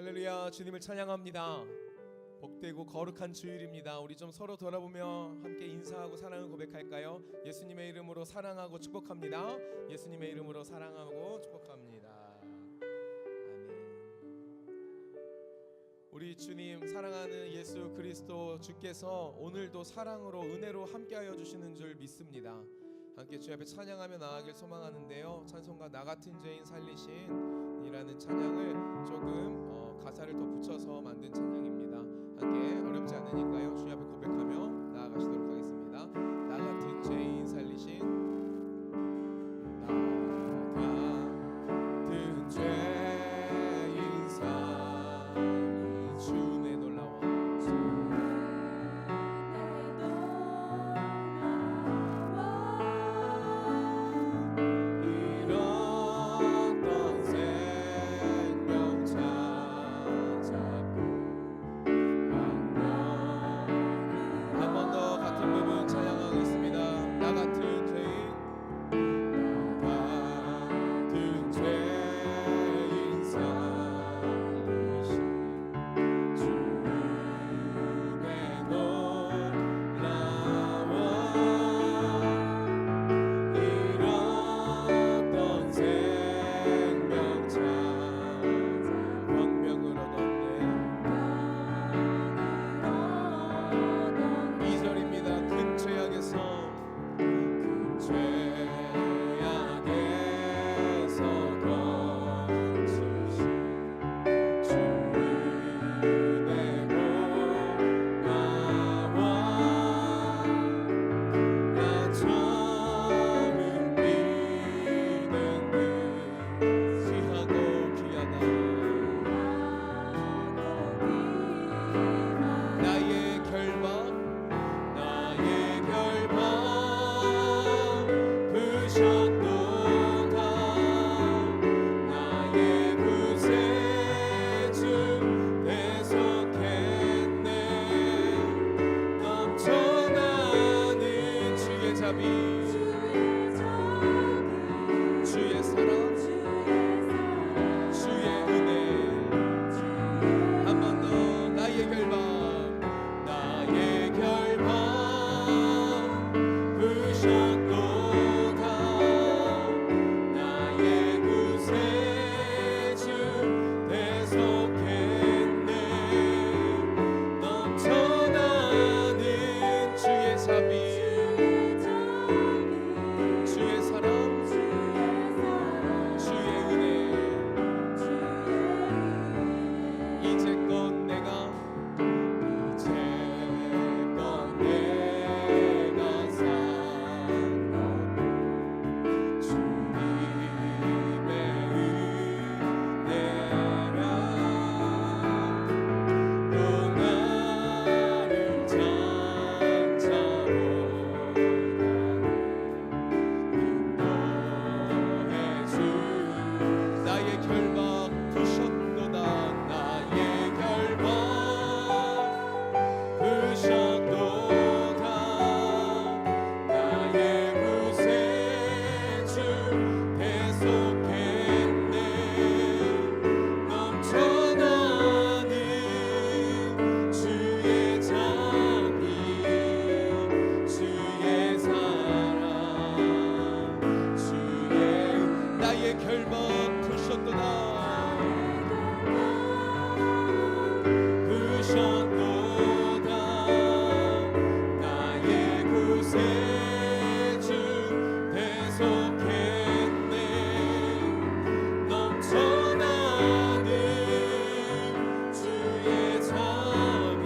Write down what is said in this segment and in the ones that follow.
할렐루야. 주님을 찬양합니다. 복되고 거룩한 주일입니다. 우리 좀 서로 돌아보며 함께 인사하고 사랑을 고백할까요? 예수님의 이름으로 사랑하고 축복합니다. 예수님의 이름으로 사랑하고 축복합니다. 아멘. 우리 주님, 사랑하는 예수 그리스도 주께서 오늘도 사랑으로 은혜로 함께하여 주시는 줄 믿습니다. 함께 주 앞에 찬양하며 나아가길 소망하는데요. 찬송가 나 같은 죄인 살리신 이라는 찬양을 조금 가사를 더 붙여서 만든 찬양입니다. 함께 어렵지 않으니까요, 주 앞에 고백하며 나아가시도록 하겠습니다. 나 같은 죄인 살리신, 나 같은 죄인 살리신 주의 놀라워 주의 사랑, 주의 은혜. 한 번 더. 나의 결박, 나의 결박 부셨도다. 나의 구세주 대속했네. 넘쳐나는 주의 자비, 주의 사랑, 주의 은혜. 이제껏 내가 산 것 주님의 은혜라. 또 나를 장차로 나의 결박 부셨도다. 나의 결박 부셨도다. 나의 구세주 대속했네. 넘쳐나는 주의 자비, 주의 사랑, 주의 나의 결박 부셨도다. 부셨도다. 나의 구세주 대속했네. 넘쳐나는 주의 자비,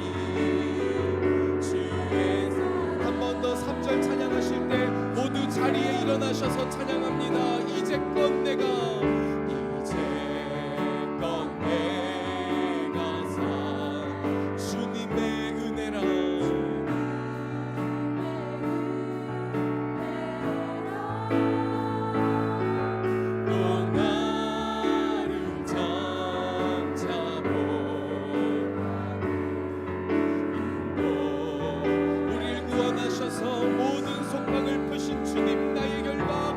주의 사랑. 한 번 더 3절 찬양하실 때 모두 자리에 일어나셔서 찬양합니다. 이제껏 내가 산 주님의 은혜라. 또 나를 장차 보라고 우리를 구원하셔서 모든 속박을 푸신 주님. 나의 결박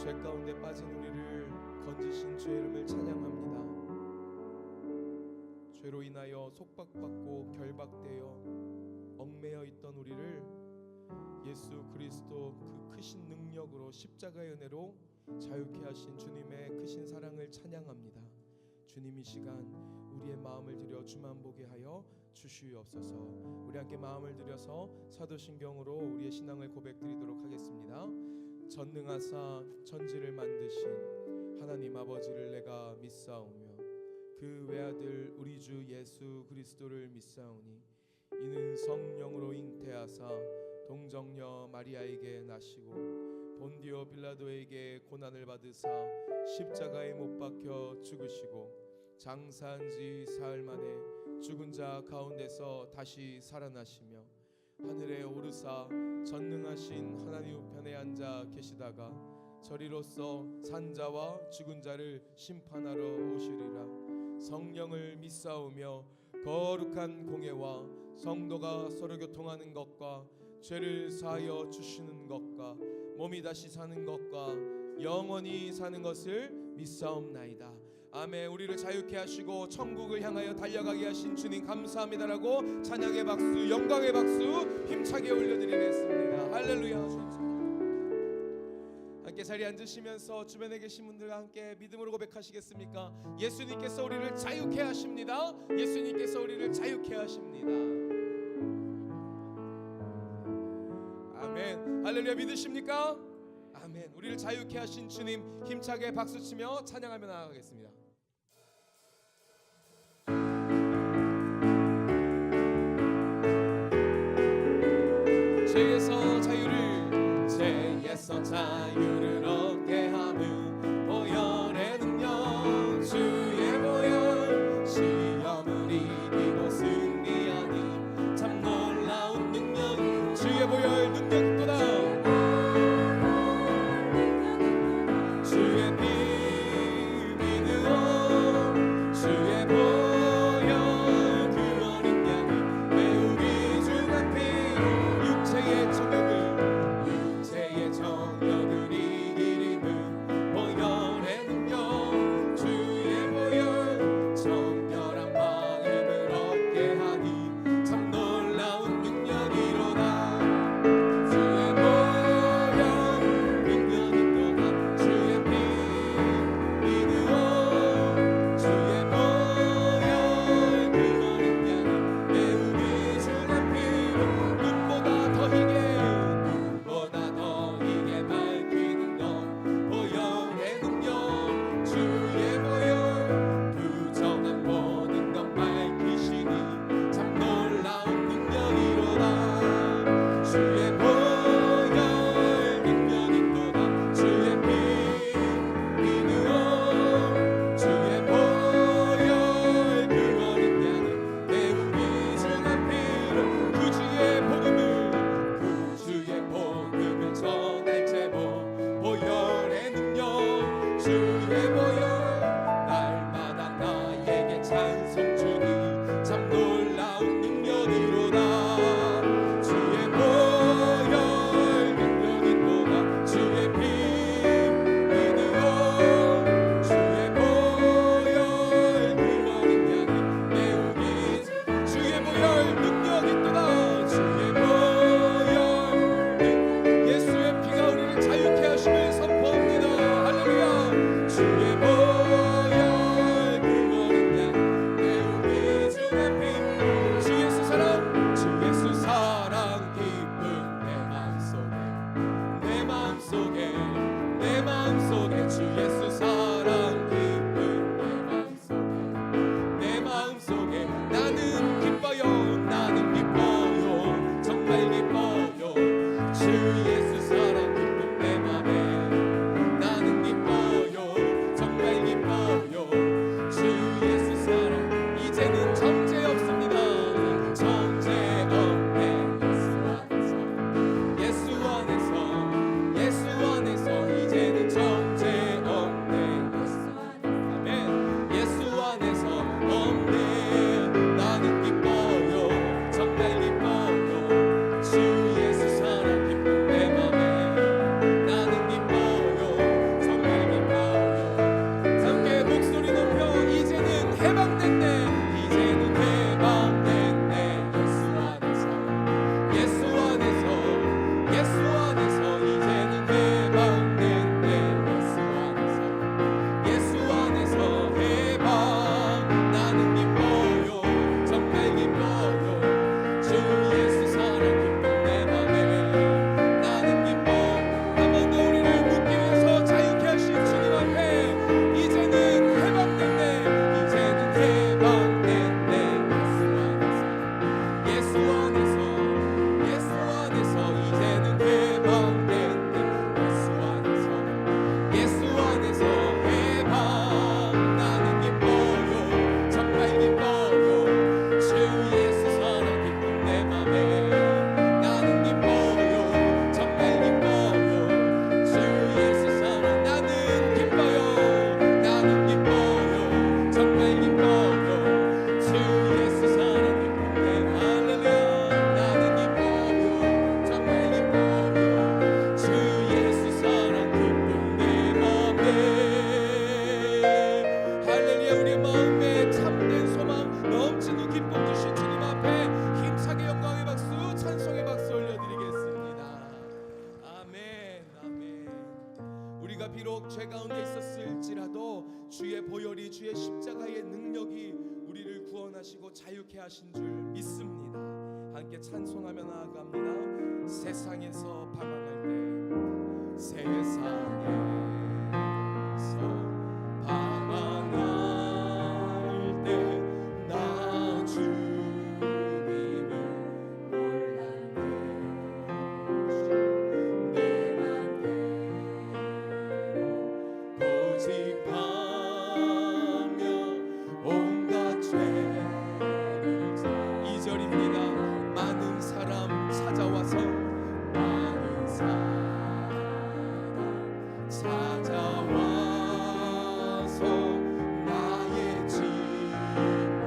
죄 가운데 빠진 우리를 건지신 주의 이름을 찬양합니다. 죄로 인하여 속박받고 결박되어 얽매여 있던 우리를 예수 그리스도 그 크신 능력으로 십자가의 은혜로 자유케 하신 주님의 크신 사랑을 찬양합니다. 주님 이 시간 우리의 마음을 들여 주만 보게 하여 주시옵소서. 우리 함께 마음을 들여서 사도신경으로 우리의 신앙을 고백드리도록 하겠습니다. 전능하사 천지를 만드신 하나님 아버지를 내가 믿사오며 그 외아들 우리 주 예수 그리스도를 믿사오니 이는 성령으로 잉태하사 동정녀 마리아에게 나시고 본디오 빌라도에게 고난을 받으사 십자가에 못 박혀 죽으시고 장사한 지 사흘 만에 죽은 자 가운데서 다시 살아나시며 하늘에 오르사 전능하신 하나님 우편에 앉아 계시다가 저리로서 산자와 죽은 자를 심판하러 오시리라. 성령을 믿사오며 거룩한 공예와 성도가 서로 교통하는 것과 죄를 사하여 주시는 것과 몸이 다시 사는 것과 영원히 사는 것을 믿사옵나이다. 아멘. 우리를 자유케 하시고 천국을 향하여 달려가게 하신 주님 감사합니다라고 찬양의 박수, 영광의 박수 힘차게 올려드리겠습니다. 할렐루야. 함께 자리에 앉으시면서 주변에 계신 분들과 함께 믿음으로 고백하시겠습니까? 예수님께서 우리를 자유케 하십니다. 예수님께서 우리를 자유케 하십니다. 아멘. 할렐루야. 믿으십니까? 아멘. 우리를 자유케 하신 주님 힘차게 박수치며 찬양하며 나아가겠습니다. 죄에서 자유를 얻게 하는 보혈의 능력, 주의 보혈 시험을 이기고 승리하니 참 놀라운 능력, 주의 보혈 능력 있도다. 주의 피 믿으오 주의 보혈 그 어린 양을 매우 귀중한 피로 육체의 정욕을 이기리는 보혈의 능력, 주의 보혈 정결한 마음을 얻게 하니 참 놀라운 능력이로다. 주의 보혈 능력이로다. 주의 피 믿으오 주의 보혈 그 어린 양을 매우 귀중한 피로 눈보다 더 희게 밝히는 것 보혈의 능력, 주의 보혈 부정한 모든 것 밝히시니 참 놀라운 능력이로다. 주의 보혈 능력이로다. 주의 피 믿으오 주의 보혈 그 어린 양을 매우 귀중한 피로 구주의 복음을 전할 제보 보혈의 능력, 주의 보혈 날마다 나에게 찬송 주니 참 놀라운 능력이로다. 주의 보혈 능력이로다. 주의 피 믿으오 주의 보혈 그 어린 양을 매우 귀 주의 보혈 능력이로다. 주의 보혈 예수의 피가 우리를 자유케 하심을 선포합니다. 할렐루야. 주의 우리가 비록 죄 가운데 있었을지라도 주의 보혈이, 주의 십자가의 능력이 우리를 구원하시고 자유케 하신 줄 믿습니다. 함께 찬송하며 나아갑니다. 세상에서 방황할 때, 세상에서 방황할 때 나 주님을 몰랐네. 내 맘대로 고집하며 온갖 죄를 져. 2절입니다. 많은 사람 찾아와서, 많은 사람 찾아와서 나의 친구가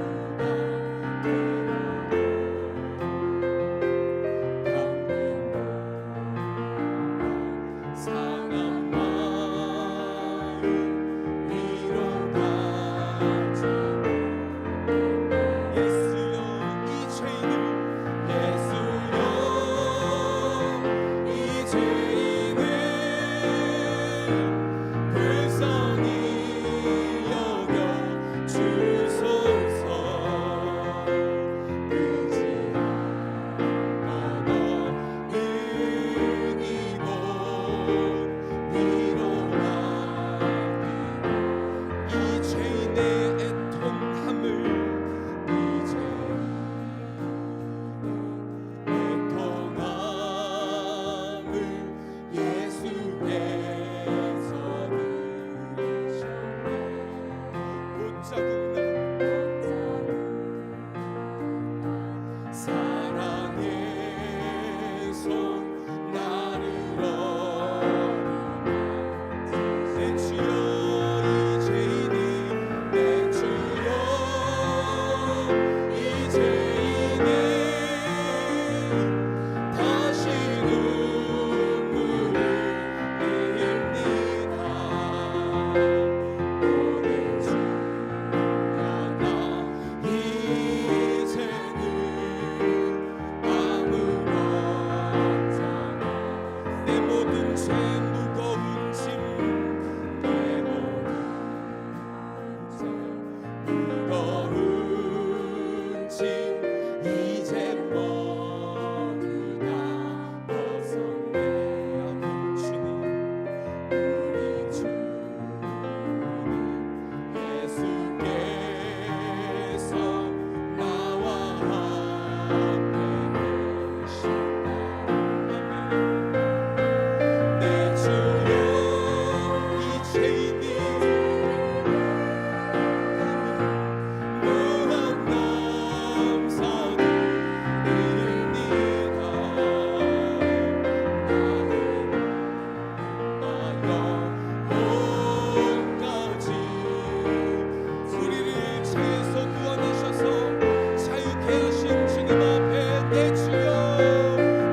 되고 상한 마음 위로받지. 예수여 이 죄인을, 예수여 이 죄인을 불쌍히 여겨 주소서. 의지하던 능히 곧 위로받기. 이 죄인의 애통함을, 이 죄인의 애통함을 예수께서 들으셨네. 붙잡은 사랑의 손 나를 어루만지. 내 주여 이 죄인이, 내 주여 이 죄인이 다시 눈물을 흘립니다. 보내주려나 이제는 아무렇잖아. 내 모든 죄 무거운 짐, 내 모든 죄 무거운 짐 이제 모두 다 벗었네. 아멘. 주님, 우리 주님 예수께서 나와 함께 계신다. 아멘. 내 주여 이 죄인이 무한 감사드립니다. 나의 영혼까지 우리를 죄에서 구원하셔서 자유케 하신 주님 앞에, 내 주여,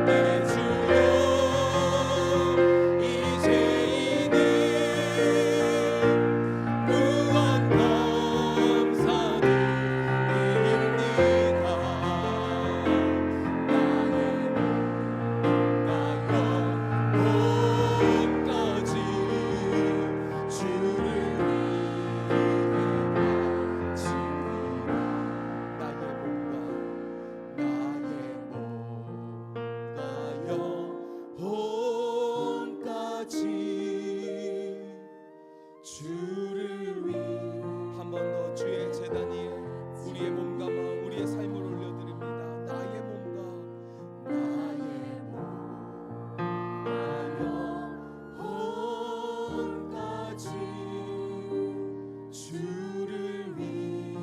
내 주여 이 죄인이 무한 감사드립니다. 영혼까지 주를 위해 바칩니다. 나의 몸과 영혼까지 주를 위해. 한 번 더 주의 제단이 우리의 몸과 마음, 우리의 삶을 올려드립니다. 나의 몸과 영혼까지 주를 위해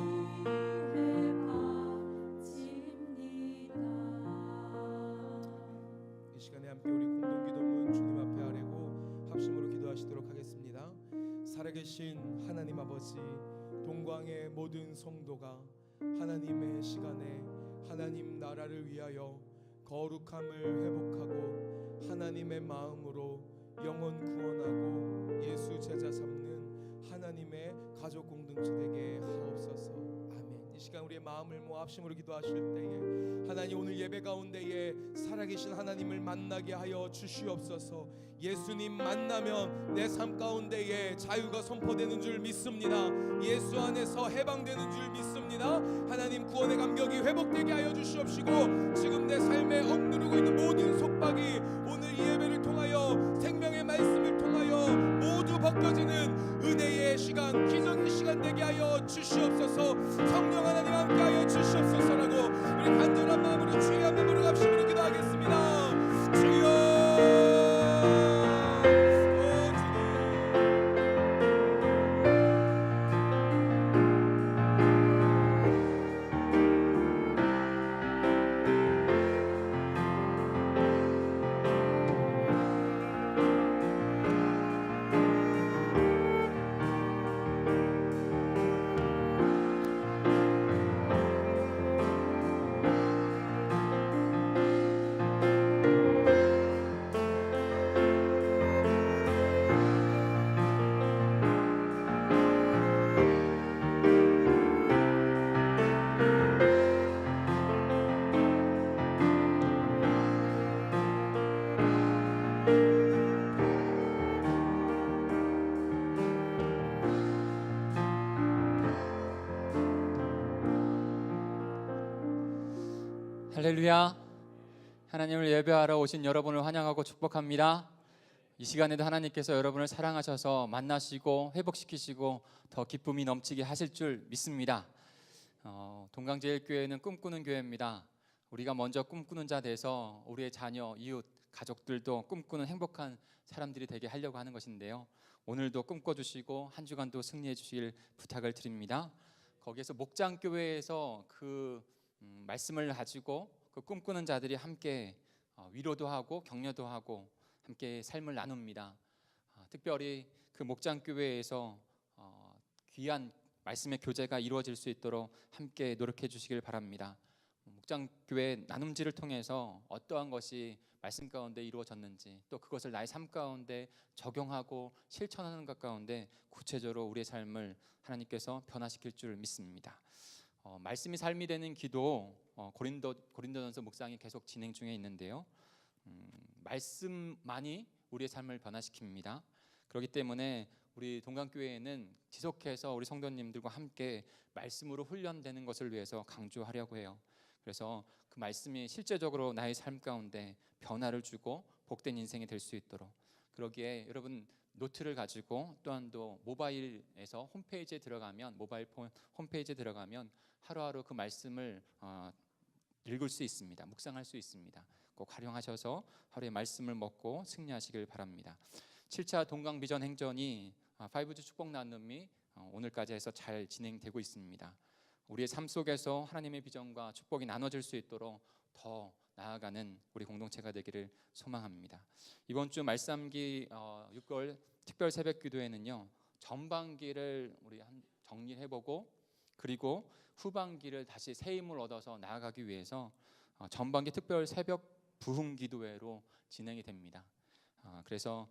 이 시간에 함께 우리 공동 기도문 주님 앞에 아뢰고 합심으로 기도하시도록 하겠습니다. 살아계신 하나님 아버지, 동광의 모든 성도가 하나님의 시간에 하나님 나라를 위하여 거룩함을 회복하고 하나님의 마음으로 영혼 구원하고 예수 제자 삼는 하나님의 가족 공동체 되게 하옵소서. 아멘. 이 시간 우리의 마음을 모아 합심으로 기도하실 때에 하나님 오늘 예배 가운데에 살아계신 하나님을 만나게 하여 주시옵소서. 예수님 만나면 내 삶 가운데에 자유가 선포되는 줄 믿습니다. 예수 안에서 해방되는 줄 믿습니다. 하나님 구원의 감격이 회복되게 하여 주시옵시고 지금 내 삶에 억누르고 있는 모든 속박이 오늘 이 예배를 통하여 생명의 말씀을 통하여 모두 벗겨지는 은혜의 시간, 기적의 시간 되게 하여 주시옵소서. 성령 하나님 함께 하여 주시옵소서라고 우리 간절한 마음으로 주의 앞에 부르갑심으로 기도하겠습니다. 주여 할렐루야. 하나님을 예배하러 오신 여러분을 환영하고 축복합니다. 이 시간에도 하나님께서 여러분을 사랑하셔서 만나시고 회복시키시고 더 기쁨이 넘치게 하실 줄 믿습니다. 동강제일교회는 꿈꾸는 교회입니다. 우리가 먼저 꿈꾸는 자 돼서 우리의 자녀, 이웃, 가족들도 꿈꾸는 행복한 사람들이 되게 하려고 하는 것인데요. 오늘도 꿈꿔주시고 한 주간도 승리해 주실 부탁을 드립니다. 거기에서 목장교회에서 그 말씀을 가지고 그 꿈꾸는 자들이 함께 위로도 하고 격려도 하고 함께 삶을 나눕니다. 특별히 그 목장교회에서 귀한 말씀의 교제가 이루어질 수 있도록 함께 노력해 주시길 바랍니다. 목장교회 나눔지를 통해서 어떠한 것이 말씀 가운데 이루어졌는지 또 그것을 나의 삶 가운데 적용하고 실천하는 것 가운데 구체적으로 우리의 삶을 하나님께서 변화시킬 줄 믿습니다. 말씀이 삶이 되는 기도 고린도전서 묵상이 계속 진행 중에 있는데요. 말씀만이 우리의 삶을 변화시킵니다. 그렇기 때문에 우리 동강교회에는 지속해서 우리 성도님들과 함께 말씀으로 훈련되는 것을 위해서 강조하려고 해요. 그래서 그 말씀이 실제적으로 나의 삶 가운데 변화를 주고 복된 인생이 될 수 있도록, 그러기에 여러분 노트를 가지고 또한 또 모바일에서 홈페이지에 들어가면 모바일 폰 홈페이지에 들어가면 하루하루 그 말씀을 읽을 수 있습니다. 묵상할 수 있습니다. 꼭 활용하셔서 하루의 말씀을 먹고 승리하시길 바랍니다. 7차 동강비전 행전이 5G 축복 나눔이 오늘까지 해서 잘 진행되고 있습니다. 우리의 삶 속에서 하나님의 비전과 축복이 나눠질 수 있도록 더 나아가는 우리 공동체가 되기를 소망합니다. 이번 주 말씀기 6개월 특별 새벽 기도회는요, 전반기를 우리 정리해보고 그리고 후반기를 다시 새 힘을 얻어서 나아가기 위해서 전반기 특별 새벽 부흥 기도회로 진행이 됩니다. 그래서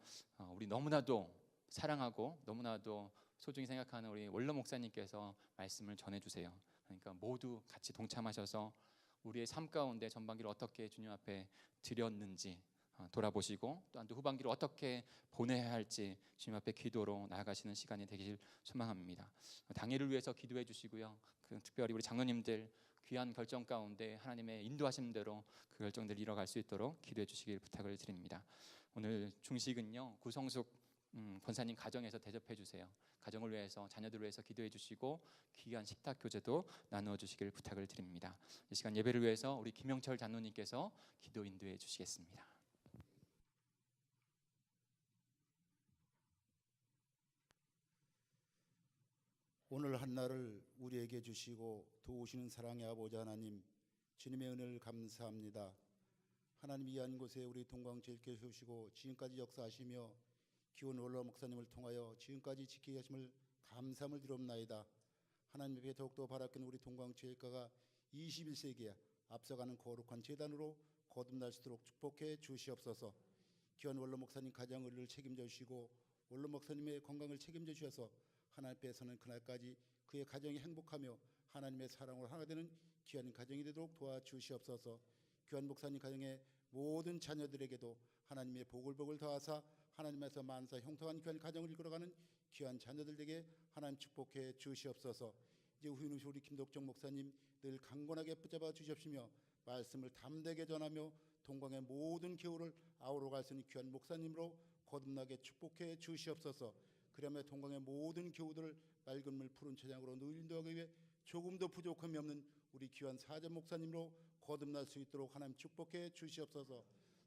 우리 너무나도 사랑하고 너무나도 소중히 생각하는 우리 원로 목사님께서 말씀을 전해주세요. 그러니까 모두 같이 동참하셔서 우리의 삶 가운데 전반기를 어떻게 주님 앞에 드렸는지 돌아보시고 또한 또 후반기를 어떻게 보내야 할지 주님 앞에 기도로 나아가시는 시간이 되길 소망합니다. 당일을 위해서 기도해 주시고요. 특별히 우리 장로님들 귀한 결정 가운데 하나님의 인도하심 대로 그 결정들을 이뤄갈 수 있도록 기도해 주시길 부탁을 드립니다. 오늘 중식은요, 구성숙 권사님 가정에서 대접해 주세요. 가정을 위해서, 자녀들을 위해서 기도해 주시고 귀한 식탁 교제도 나누어 주시길 부탁을 드립니다. 이 시간 예배를 위해서 우리 김영철 장로님께서 기도 인도해 주시겠습니다. 오늘 한날을 우리에게 주시고 도우시는 사랑의 아버지 하나님, 주님의 은혜를 감사합니다. 하나님, 이 한 곳에 우리 동강제일교회 세우시고 지금까지 역사하시며 기원 원로 목사님을 통하여 지금까지 지키게 하심을 감사함을 드리옵나이다. 하나님 앞에 더욱더 바라는 우리 동강제일교회가 21세기에 앞서가는 거룩한 재단으로 거듭날 수 있도록 축복해 주시옵소서. 기원 원로 목사님 가정 의를 책임져 주시고 원로 목사님의 건강을 책임져 주셔서 하나님 앞에서는 그날까지 그의 가정이 행복하며 하나님의 사랑으로 하나 되는 귀한 가정이 되도록 도와주시옵소서. 귀한 목사님 가정의 모든 자녀들에게도 하나님의 복을 더하사 하나님에서 만사 형통한 귀한 가정을 이끌어가는 귀한 자녀들에게 하나님 축복해 주시옵소서. 이제 후인우시 우리 김덕정 목사님 늘 강건하게 붙잡아 주시옵시며 말씀을 담대하게 전하며 동광의 모든 기후를 아우러갈 수 있는 귀한 목사님으로 거듭나게 축복해 주시옵소서. 그러면 동광의 모든 기후들을 맑은 물 푸른 채장으로 늘 인도하기 위해 조금도 부족함이 없는 우리 귀한 사전 목사님으로 거듭날 수 있도록 하나님 축복해 주시옵소서.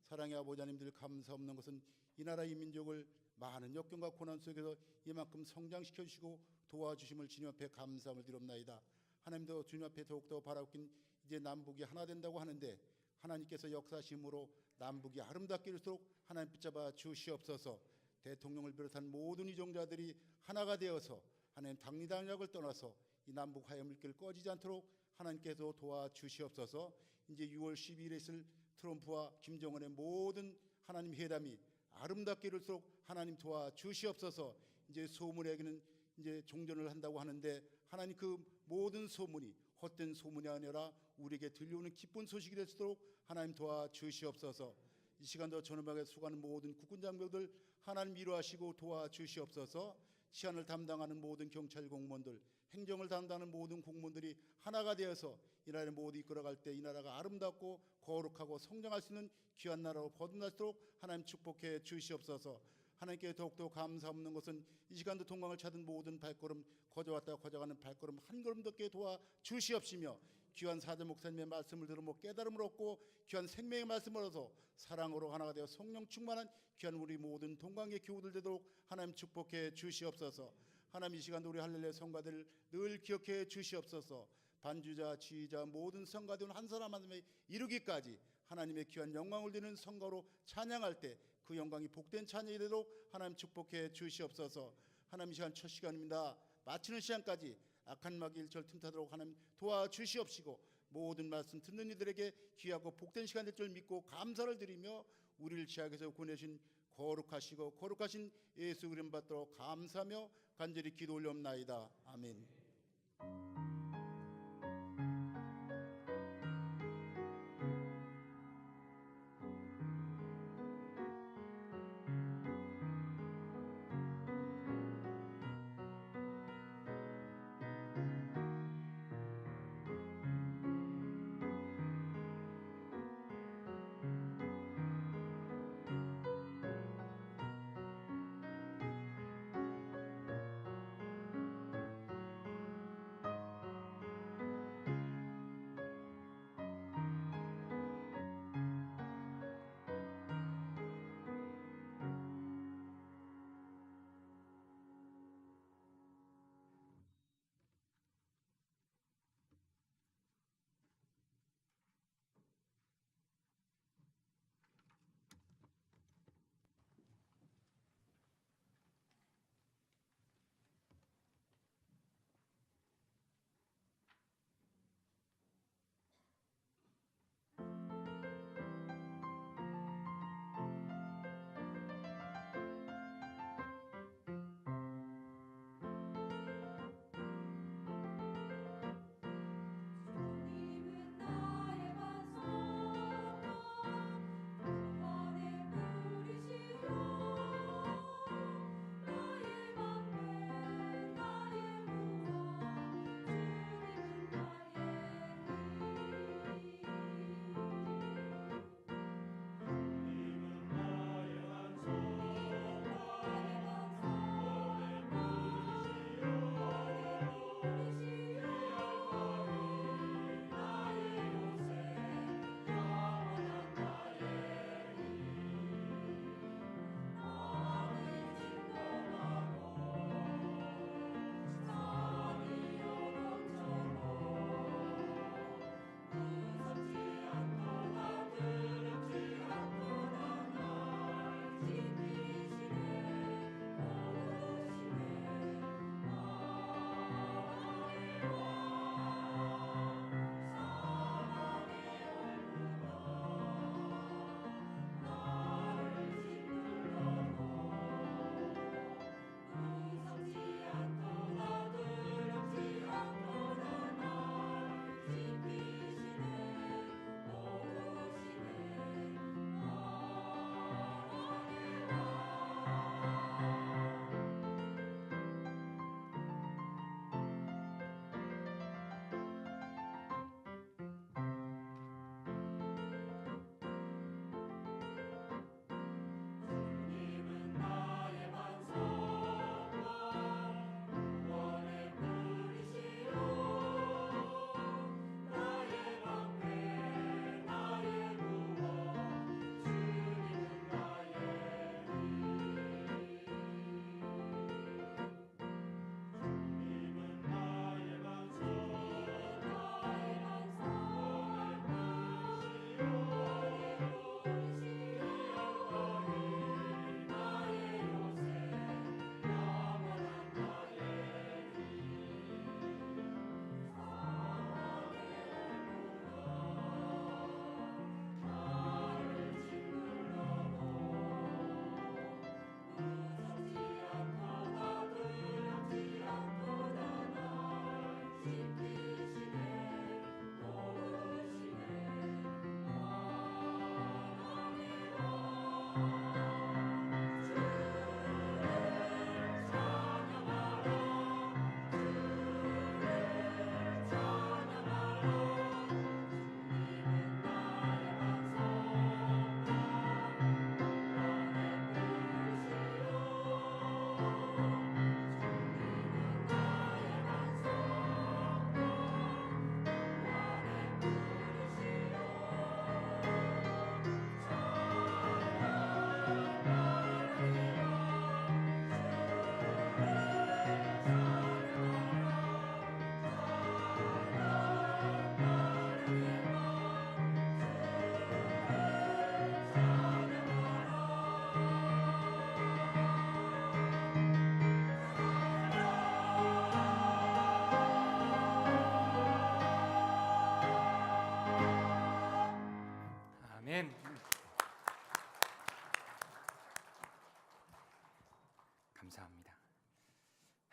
사랑의 아버지 하나님들, 감사 없는 것은 이 나라 이 민족을 많은 역경과 고난 속에서 이만큼 성장시켜 주시고 도와주심을 주님 앞에 감사함을 드립나이다. 하나님도 주님 앞에 더욱더 바라긴 이제 남북이 하나 된다고 하는데 하나님께서 역사심으로 남북이 아름답게 이룰수록 하나님 붙잡아 주시옵소서. 대통령을 비롯한 모든 이종자들이 하나가 되어서 하나님 당리당략을 떠나서 이 남북 화해 물길 꺼지지 않도록 하나님께서 도와주시옵소서. 이제 6월 12일에 있을 트럼프와 김정은의 모든 하나님 회담이 아름답게 이룰수록 하나님 도와주시옵소서. 이제 소문에게는 이제 종전을 한다고 하는데 하나님 그 모든 소문이 헛된 소문이 아니라 우리에게 들려오는 기쁜 소식이 될 수 있도록 하나님 도와주시옵소서. 이 시간도 전후방에 수고하는 모든 국군 장병들 하나님 위로하시고 도와주시옵소서. 치안을 담당하는 모든 경찰 공무원들, 행정을 담당하는 모든 공무원들이 하나가 되어서 이 나라를 모두 이끌어갈 때 이 나라가 아름답고 거룩하고 성장할 수 있는 귀한 나라로 거듭날 수 있도록 하나님 축복해 주시옵소서. 하나님께 더욱더 감사 없는 것은 이 시간도 동방을 찾은 모든 발걸음, 거저왔다 거저가는 발걸음 한 걸음 더 도와 주시옵시며 귀한 사자 목사님의 말씀을 들으며 깨달음을 얻고 귀한 생명의 말씀을 얻어서 사랑으로 하나가 되어 성령 충만한 귀한 우리 모든 동방의 교우들 되도록 하나님 축복해 주시옵소서. 하나님 이 시간도 우리 할렐루야 성가들 늘 기억해 주시옵소서. 반주자, 지휘자 모든 성가대원 한 사람 한 사람에 이루기까지 하나님의 귀한 영광을 드리는 성가로 찬양할 때 그 영광이 복된 찬양이 되도록 하나님 축복해 주시옵소서. 하나님 이 시간 첫 시간입니다. 마치는 시간까지 악한 마귀 일절 틈타도록 하나님 도와주시옵시고 모든 말씀 듣는 이들에게 귀하고 복된 시간 될 줄 믿고 감사를 드리며 우리를 지하에서 구내신 거룩하시고 거룩하신 예수 그림 받도록 감사하며 간절히 기도 올려옵나이다. 아멘.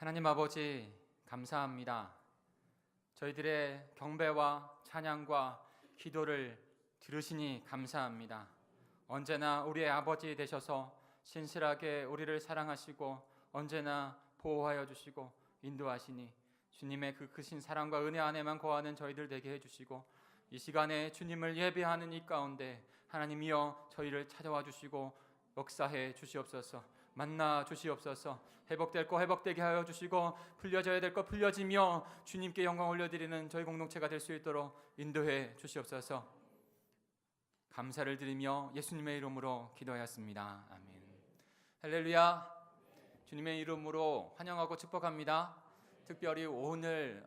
하나님 아버지, 감사합니다. 저희들의 경배와 찬양과 기도를 들으시니 감사합니다. 언제나 우리의 아버지 되셔서 신실하게 우리를 사랑하시고 언제나 보호하여 주시고 인도하시니 주님의 그 크신 사랑과 은혜 안에만 거하는 저희들 되게 해주시고 이 시간에 주님을 예배하는 이 가운데 하나님이여 저희를 찾아와 주시고 역사해 주시옵소서. 만나 주시옵소서. 회복될 거 회복되게 하여 주시고 풀려져야 될 거 풀려지며 주님께 영광 올려드리는 저희 공동체가 될 수 있도록 인도해 주시옵소서. 감사를 드리며 예수님의 이름으로 기도하였습니다. 아멘. 할렐루야. 주님의 이름으로 환영하고 축복합니다. 특별히 오늘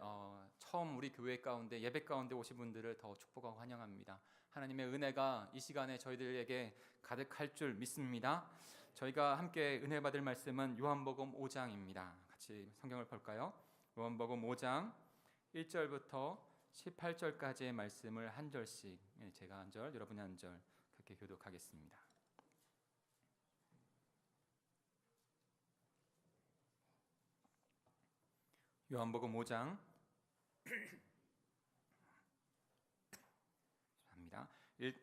처음 우리 교회 가운데 예배 가운데 오신 분들을 더 축복하고 환영합니다. 하나님의 은혜가 이 시간에 저희들에게 가득할 줄 믿습니다. 저희가 함께 은혜 받을 말씀은 요한복음 5장입니다. 같이 성경을 볼까요? 요한복음 5장 1절부터 18절까지의 말씀을 한 절씩, 제가 한 절, 여러분이 한 절 그렇게 교독하겠습니다. 요한복음 5장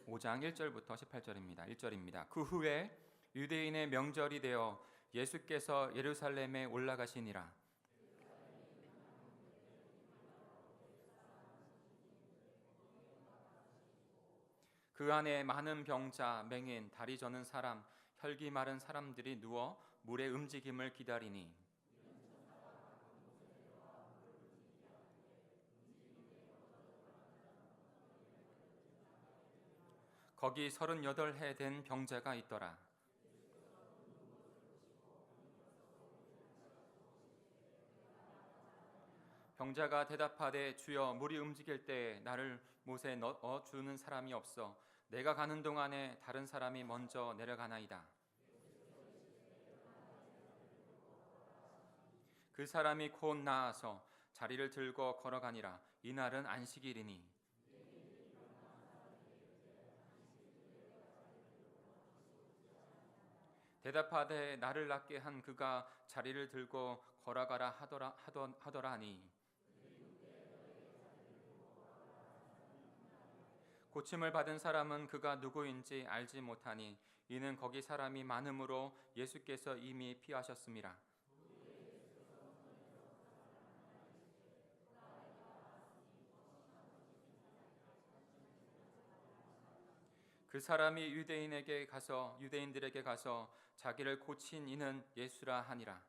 5장 1절부터 18절입니다. 1절입니다. 그 후에 유대인의 명절이 되어 예수께서 예루살렘에 올라가시니라. 그 안에 많은 병자, 맹인, 다리 저는 사람, 혈기 마른 사람들이 누워 물의 움직임을 기다리니 거기 38해 된 병자가 있더라. 병자가 대답하되 주여 물이 움직일 때 나를 못에 넣어 주는 사람이 없어 내가 가는 동안에 다른 사람이 먼저 내려가나이다. 그 사람이 곧 나아서 자리를 들고 걸어가니라. 이날은 안식일이니 대답하되 나를 낫게 한 그가 자리를 들고 걸어가라 하더라니 고침을 받은 사람은 그가 누구인지 알지 못하니 이는 거기 사람이 많음으로 예수께서 이미 피하셨음이라. 그 사람이 유대인들에게 가서 자기를 고친 이는 예수라 하니라.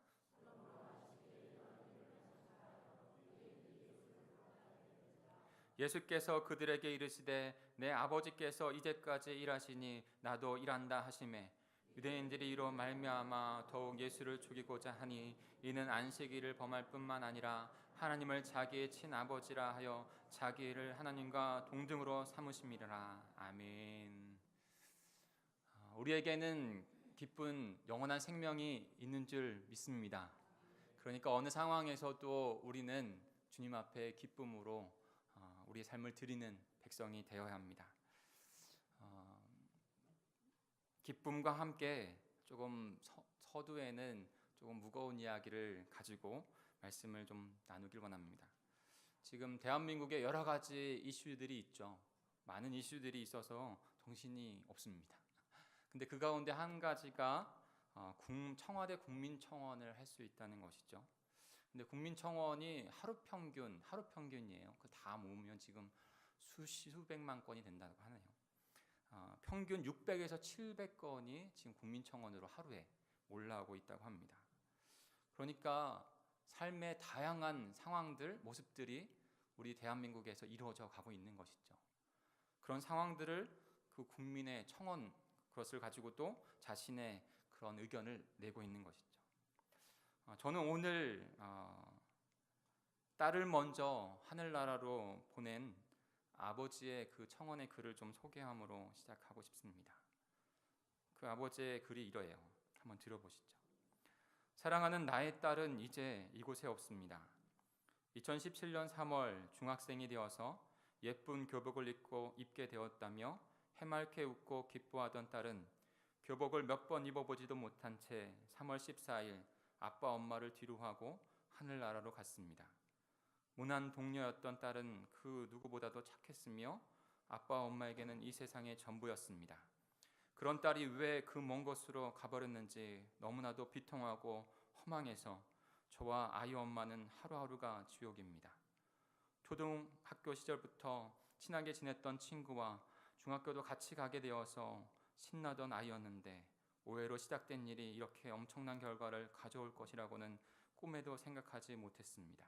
예수께서 그들에게 이르시되 내 아버지께서 이제까지 일하시니 나도 일한다 하시매 유대인들이 이로 말미암아 더욱 예수를 죽이고자 하니 이는 안식일을 범할 뿐만 아니라 하나님을 자기의 친아버지라 하여 자기를 하나님과 동등으로 삼으심이라. 아멘. 우리에게는 기쁜 영원한 생명이 있는 줄 믿습니다. 그러니까 어느 상황에서도 우리는 주님 앞에 기쁨으로 우리의 삶을 드리는 백성이 되어야 합니다. 기쁨과 함께 조금 서두에는 조금 무거운 이야기를 가지고 말씀을 좀 나누길 원합니다. 지금 대한민국에 여러 가지 이슈들이 있죠. 많은 이슈들이 있어서 정신이 없습니다. 근데 그 가운데 한 가지가 청와대 국민청원을 할 수 있다는 것이죠. 근데 국민청원이 하루 평균이에요. 그 다 모으면 지금 수백만 건이 된다고 하네요. 평균 600에서 700건이 지금 국민청원으로 하루에 올라오고 있다고 합니다. 그러니까 삶의 다양한 상황들, 모습들이 우리 대한민국에서 이루어져 가고 있는 것이죠. 그런 상황들을 그 국민의 청원, 그것을 가지고 또 자신의 그런 의견을 내고 있는 것이죠. 저는 오늘 딸을 먼저 하늘나라로 보낸 아버지의 그 청원의 글을 좀 소개함으로 시작하고 싶습니다. 그 아버지의 글이 이러해요. 한번 들어보시죠. 사랑하는 나의 딸은 이제 이곳에 없습니다. 2017년 3월 중학생이 되어서 예쁜 교복을 입게 되었다며 해맑게 웃고 기뻐하던 딸은 교복을 몇 번 입어보지도 못한 채 3월 14일 아빠 엄마를 뒤로하고 하늘나라로 갔습니다. 무난 동료였던 딸은 그 누구보다도 착했으며 아빠 엄마에게는 이 세상의 전부였습니다. 그런 딸이 왜 그 먼 곳으로 가버렸는지 너무나도 비통하고 허망해서 저와 아이 엄마는 하루하루가 지옥입니다. 초등학교 시절부터 친하게 지냈던 친구와 중학교도 같이 가게 되어서 신나던 아이였는데 오해로 시작된 일이 이렇게 엄청난 결과를 가져올 것이라고는 꿈에도 생각하지 못했습니다.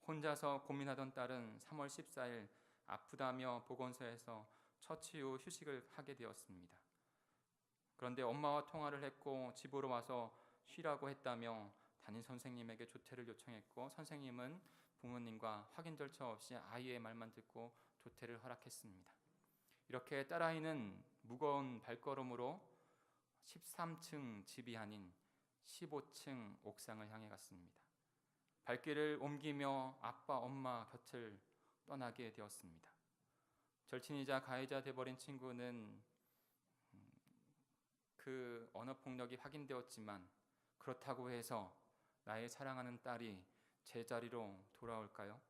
혼자서 고민하던 딸은 3월 14일 아프다며 보건소에서 처치 후 휴식을 하게 되었습니다. 그런데 엄마와 통화를 했고 집으로 와서 쉬라고 했다며 담임 선생님에게 조퇴를 요청했고 선생님은 부모님과 확인 절차 없이 아이의 말만 듣고 조퇴를 허락했습니다. 이렇게 딸아이는 무거운 발걸음으로 13층 집이 아닌 15층 옥상을 향해 갔습니다. 발길을 옮기며 아빠, 엄마 곁을 떠나게 되었습니다. 절친이자 가해자 돼버린 친구는 그 언어폭력이 확인되었지만 그렇다고 해서 나의 사랑하는 딸이 제자리로 돌아올까요?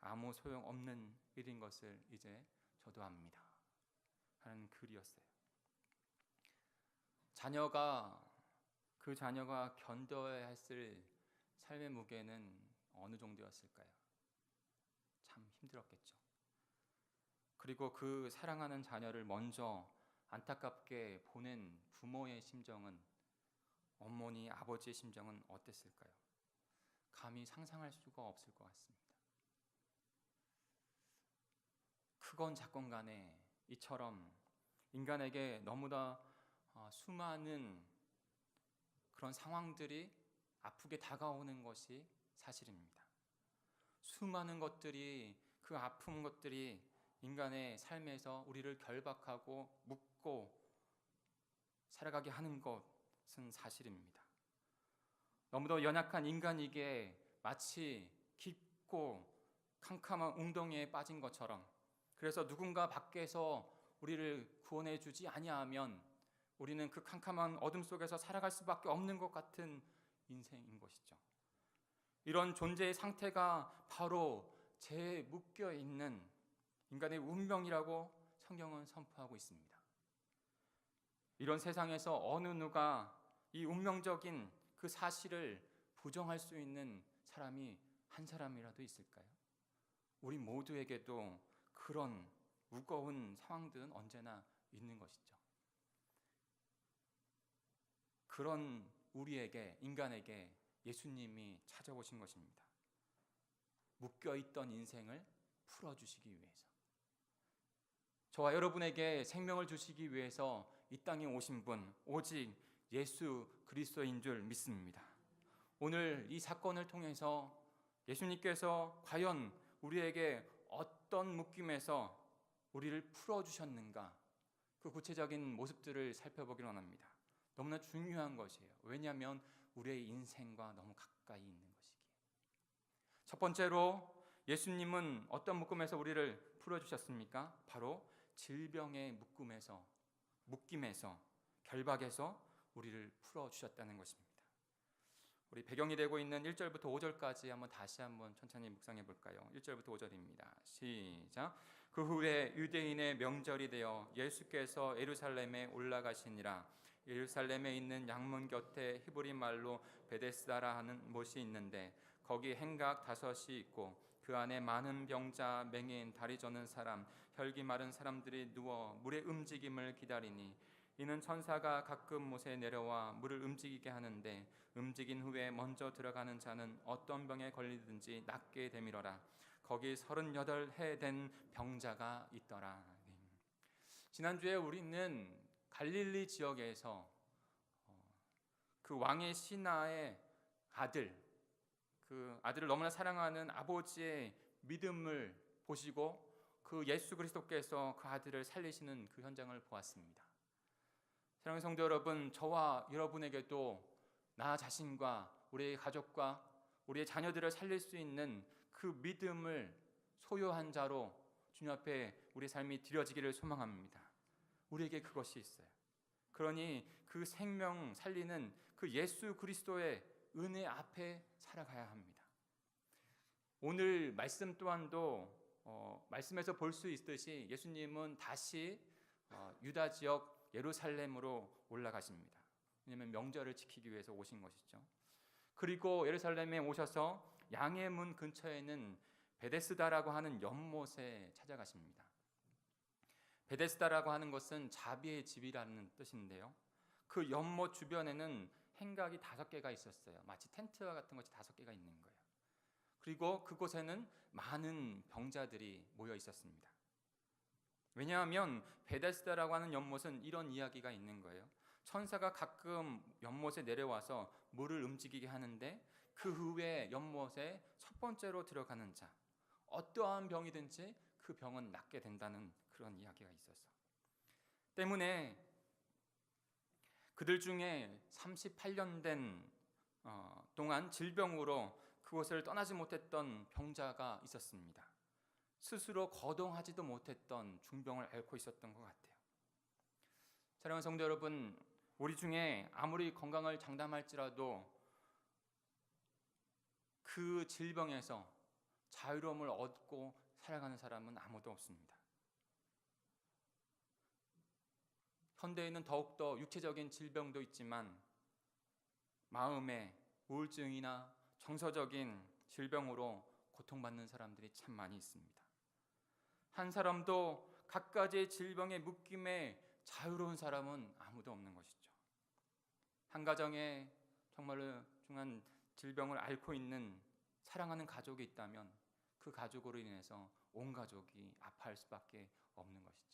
아무 소용없는 일인 것을 이제 저도 압니다. 하는 글이었어요. 그 자녀가 견뎌야 했을 삶의 무게는 어느 정도였을까요? 참 힘들었겠죠. 그리고 그 사랑하는 자녀를 먼저 안타깝게 보낸 부모의 심정은, 어머니, 아버지의 심정은 어땠을까요? 감히 상상할 수가 없을 것 같습니다. 크건 작건 간에 이처럼 인간에게 너무나 수많은 그런 상황들이 아프게 다가오는 것이 사실입니다. 수많은 것들이, 그 아픈 것들이 인간의 삶에서 우리를 결박하고 묶고 살아가게 하는 것은 사실입니다. 너무도 연약한 인간이기에 마치 깊고 캄캄한 웅덩이에 빠진 것처럼, 그래서 누군가 밖에서 우리를 구원해 주지 아니하면 우리는 그 캄캄한 어둠 속에서 살아갈 수밖에 없는 것 같은 인생인 것이죠. 이런 존재의 상태가 바로 죄에 묶여 있는 인간의 운명이라고 성경은 선포하고 있습니다. 이런 세상에서 어느 누가 이 운명적인 그 사실을 부정할 수 있는 사람이 한 사람이라도 있을까요? 우리 모두에게도 그런 무거운 상황들은 언제나 있는 것이죠. 그런 우리에게, 인간에게 예수님이 찾아오신 것입니다. 묶여있던 인생을 풀어주시기 위해서, 저와 여러분에게 생명을 주시기 위해서 이 땅에 오신 분, 오직 예수 그리스도인 줄 믿습니다. 오늘 이 사건을 통해서 예수님께서 과연 우리에게 어떤 묶임에서 우리를 풀어주셨는가, 그 구체적인 모습들을 살펴보기를 원합니다. 너무나 중요한 것이에요. 왜냐하면 우리의 인생과 너무 가까이 있는 것이기에. 첫 번째로 예수님은 어떤 묶음에서 우리를 풀어주셨습니까? 바로 질병의 묶임에서, 결박에서 우리를 풀어주셨다는 것입니다. 우리 배경이 되고 있는 1절부터 5절까지 다시 한번 천천히 묵상해 볼까요? 1절부터 5절입니다. 시작. 그 후에 유대인의 명절이 되어 예수께서 예루살렘에 올라가시니라. 예루살렘에 있는 양문 곁에 히브리 말로 베데스다라 하는 못이 있는데 거기 행각 5이 있고 그 안에 많은 병자, 맹인, 다리 저는 사람, 혈기 마른 사람들이 누워 물의 움직임을 기다리니 이는 천사가 가끔 못에 내려와 물을 움직이게 하는데 움직인 후에 먼저 들어가는 자는 어떤 병에 걸리든지 낫게 되밀어라. 거기 38해 된 병자가 있더라. 지난주에 우리는 갈릴리 지역에서 그 왕의 신하의 아들, 그 아들을 너무나 사랑하는 아버지의 믿음을 보시고 그 예수 그리스도께서 그 아들을 살리시는 그 현장을 보았습니다. 사랑하는 성도 여러분, 저와 여러분에게도 나 자신과 우리의 가족과 우리의 자녀들을 살릴 수 있는 그 믿음을 소유한 자로 주님 앞에 우리의 삶이 드려지기를 소망합니다. 우리에게 그것이 있어요. 그러니 그 생명 살리는 그 예수 그리스도의 은혜 앞에 살아가야 합니다. 오늘 말씀 또한도 말씀에서 볼 수 있듯이 예수님은 다시 유다 지역 예루살렘으로 올라가십니다. 왜냐하면 명절을 지키기 위해서 오신 것이죠. 그리고 예루살렘에 오셔서 양의 문 근처에 있는 베데스다라고 하는 연못에 찾아가십니다. 베데스다라고 하는 것은 자비의 집이라는 뜻인데요. 그 연못 주변에는 행각이 5개가 있었어요. 마치 텐트와 같은 것이 5개가 있는 거예요. 그리고 그곳에는 많은 병자들이 모여 있었습니다. 왜냐하면 베데스다라고 하는 연못은 이런 이야기가 있는 거예요. 천사가 가끔 연못에 내려와서 물을 움직이게 하는데 그 후에 연못에 첫 번째로 들어가는 자, 어떠한 병이든지 그 병은 낫게 된다는 그런 이야기가 있어서 때문에 그들 중에 38년 된 동안 질병으로 그곳을 떠나지 못했던 병자가 있었습니다. 스스로 거동하지도 못했던 중병을 앓고 있었던 것 같아요. 사랑하는 성도 여러분, 우리 중에 아무리 건강을 장담할지라도 그 질병에서 자유로움을 얻고 살아가는 사람은 아무도 없습니다. 현대에는 더욱더 육체적인 질병도 있지만 마음의 우울증이나 정서적인 질병으로 고통받는 사람들이 참 많이 있습니다. 한 사람도 갖가지의 질병의 묶임에 자유로운 사람은 아무도 없는 것이죠. 한 가정에 정말로 중한 질병을 앓고 있는 사랑하는 가족이 있다면 그 가족으로 인해서 온 가족이 아파할 수밖에 없는 것이죠.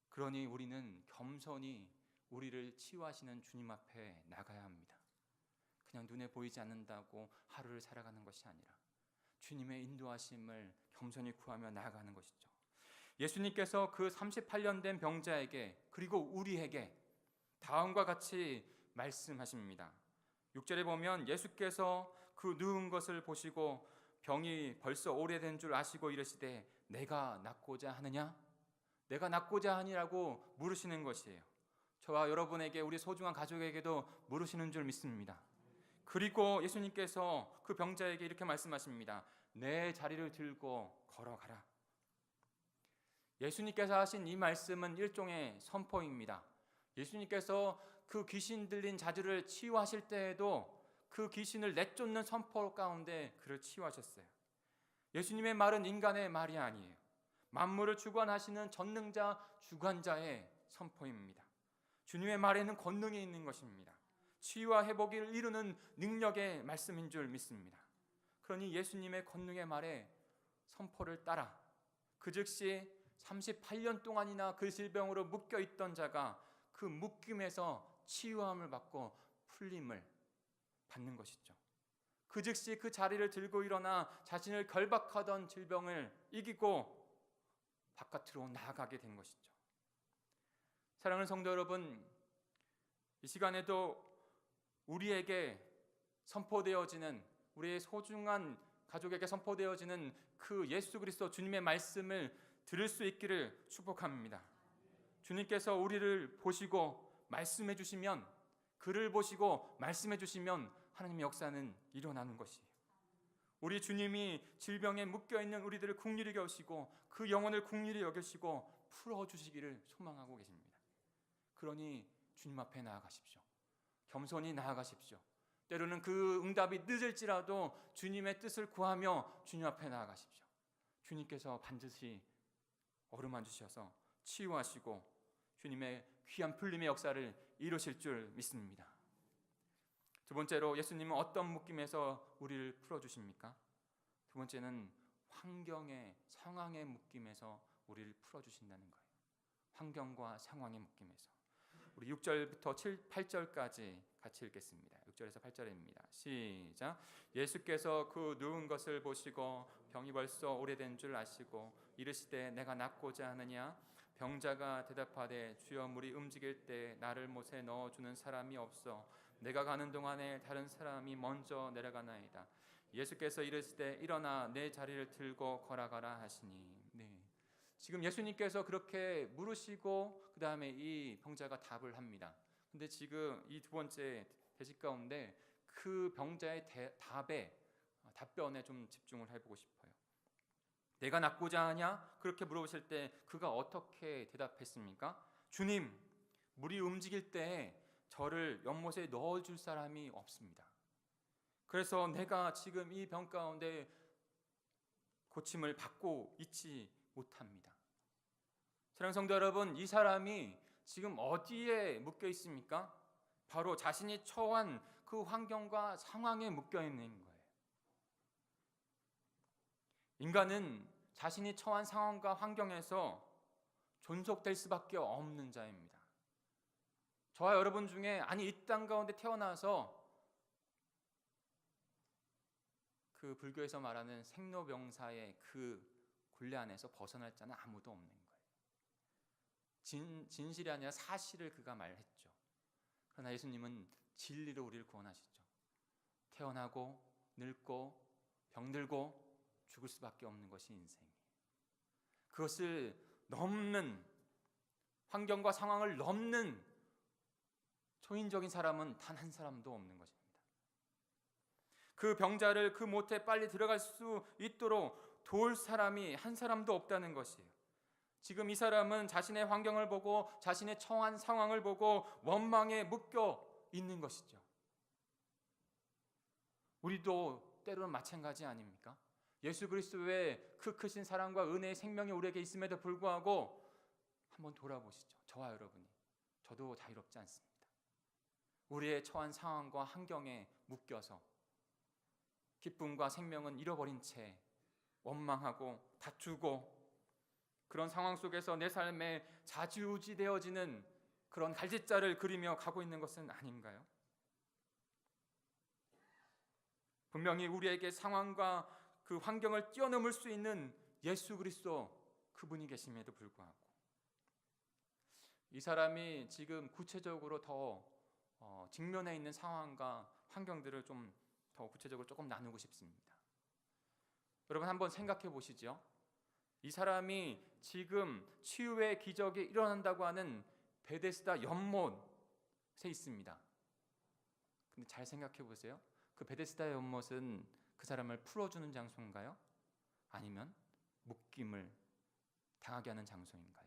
그러니 우리는 겸손히 우리를 치유하시는 주님 앞에 나가야 합니다. 그냥 눈에 보이지 않는다고 하루를 살아가는 것이 아니라 주님의 인도하심을 겸손히 구하며 나아가는 것이죠. 예수님께서 그 38년 된 병자에게 그리고 우리에게 다음과 같이 말씀하십니다. 6절에 보면 예수께서 그 누운 것을 보시고 병이 벌써 오래된 줄 아시고 이르시되 내가 낫고자 하느냐? 내가 낫고자 하니라고 물으시는 것이에요. 저와 여러분에게 우리 소중한 가족에게도 물으시는 줄 믿습니다. 그리고 예수님께서 그 병자에게 이렇게 말씀하십니다. 내 자리를 들고 걸어가라. 예수님께서 하신 이 말씀은 일종의 선포입니다. 예수님께서 그 귀신 들린 자들을 치유하실 때에도 그 귀신을 내쫓는 선포 가운데 그를 치유하셨어요. 예수님의 말은 인간의 말이 아니에요. 만물을 주관하시는 전능자 주관자의 선포입니다. 주님의 말에는 권능이 있는 것입니다. 치유와 회복을 이루는 능력의 말씀인 줄 믿습니다. 그러니 예수님의 권능의 말에 선포를 따라 그 즉시 38년 동안이나 그 질병으로 묶여있던 자가 그 묶임에서 치유함을 받고 풀림을 받는 것이죠. 그 즉시 그 자리를 들고 일어나 자신을 결박하던 질병을 이기고 바깥으로 나아가게 된 것이죠. 사랑하는 성도 여러분, 이 시간에도 우리에게 선포되어지는 우리의 소중한 가족에게 선포되어지는 그 예수 그리스도 주님의 말씀을 들을 수 있기를 축복합니다. 주님께서 우리를 보시고 말씀해 주시면, 그를 보시고 말씀해 주시면 하나님의 역사는 일어나는 것이에요. 우리 주님이 질병에 묶여있는 우리들을 긍휼히 여기시고 그 영혼을 긍휼히 여기시고 풀어주시기를 소망하고 계십니다. 그러니 주님 앞에 나아가십시오. 겸손히 나아가십시오. 때로는 그 응답이 늦을지라도 주님의 뜻을 구하며 주님 앞에 나아가십시오. 주님께서 반드시 어루만지셔서 치유하시고 주님의 귀한 풀림의 역사를 이루실 줄 믿습니다. 두 번째로 예수님은 어떤 묶임에서 우리를 풀어주십니까? 두 번째는 환경의 상황의 묶임에서 우리를 풀어주신다는 거예요. 환경과 상황의 묶임에서. 우리 6절부터 8절까지 같이 읽겠습니다. 6절에서 8절입니다. 시작. 예수께서 그 누운 것을 보시고 병이 벌써 오래된 줄 아시고 이르시되 내가 낫고자 하느냐? 병자가 대답하되 주여 물이 움직일 때 나를 못에 넣어주는 사람이 없어 내가 가는 동안에 다른 사람이 먼저 내려가나이다. 예수께서 이르시되 일어나 내 자리를 들고 걸어가라 하시니. 네. 지금 예수님께서 그렇게 물으시고 그 다음에 이 병자가 답을 합니다. 근데 지금 이 두 번째 대식 가운데 그 병자의 답에 답변에 좀 집중을 해보고 싶어요. 내가 낫고자 하냐? 그렇게 물어보실 때 그가 어떻게 대답했습니까? 주님, 물이 움직일 때 저를 연못에 넣어줄 사람이 없습니다. 그래서 내가 지금 이 병 가운데 고침을 받고 있지 못합니다. 사랑하는 성도 여러분, 이 사람이 지금 어디에 묶여 있습니까? 바로 자신이 처한 그 환경과 상황에 묶여 있는 거예요. 인간은 자신이 처한 상황과 환경에서 존속될 수밖에 없는 자입니다. 저와 여러분 중에 이 땅 가운데 태어나서 그 불교에서 말하는 생로병사의 그 굴레 안에서 벗어날 자는 아무도 없는 거예요. 진실이 아니라 사실을 그가 말했죠. 그러나 예수님은 진리로 우리를 구원하시죠. 태어나고 늙고 병들고 죽을 수밖에 없는 것이 인생이에요. 그것을 넘는, 환경과 상황을 넘는 초인적인 사람은 단 한 사람도 없는 것입니다. 그 병자를 그 못에 빨리 들어갈 수 있도록 도울 사람이 한 사람도 없다는 것이에요. 지금 이 사람은 자신의 환경을 보고 자신의 처한 상황을 보고 원망에 묶여 있는 것이죠. 우리도 때로는 마찬가지 아닙니까? 예수 그리스도의 그 크신 사랑과 은혜의 생명이 우리에게 있음에도 불구하고 한번 돌아보시죠. 저와 여러분이. 저도 자유롭지 않습니다. 우리의 처한 상황과 환경에 묶여서 기쁨과 생명은 잃어버린 채 원망하고 다투고 그런 상황 속에서 내 삶에 좌지우지되어지는 그런 갈짓자를 그리며 가고 있는 것은 아닌가요? 분명히 우리에게 상황과 그 환경을 뛰어넘을 수 있는 예수 그리스도 그분이 계심에도 불구하고 이 사람이 지금 구체적으로 더 직면해 있는 상황과 환경들을 좀 더 구체적으로 조금 나누고 싶습니다. 여러분 한번 생각해 보시죠. 이 사람이 지금 치유의 기적이 일어난다고 하는 베데스다 연못에 있습니다. 근데 잘 생각해 보세요. 그 베데스다 연못은 그 사람을 풀어주는 장소인가요? 아니면 묶임을 당하게 하는 장소인가요?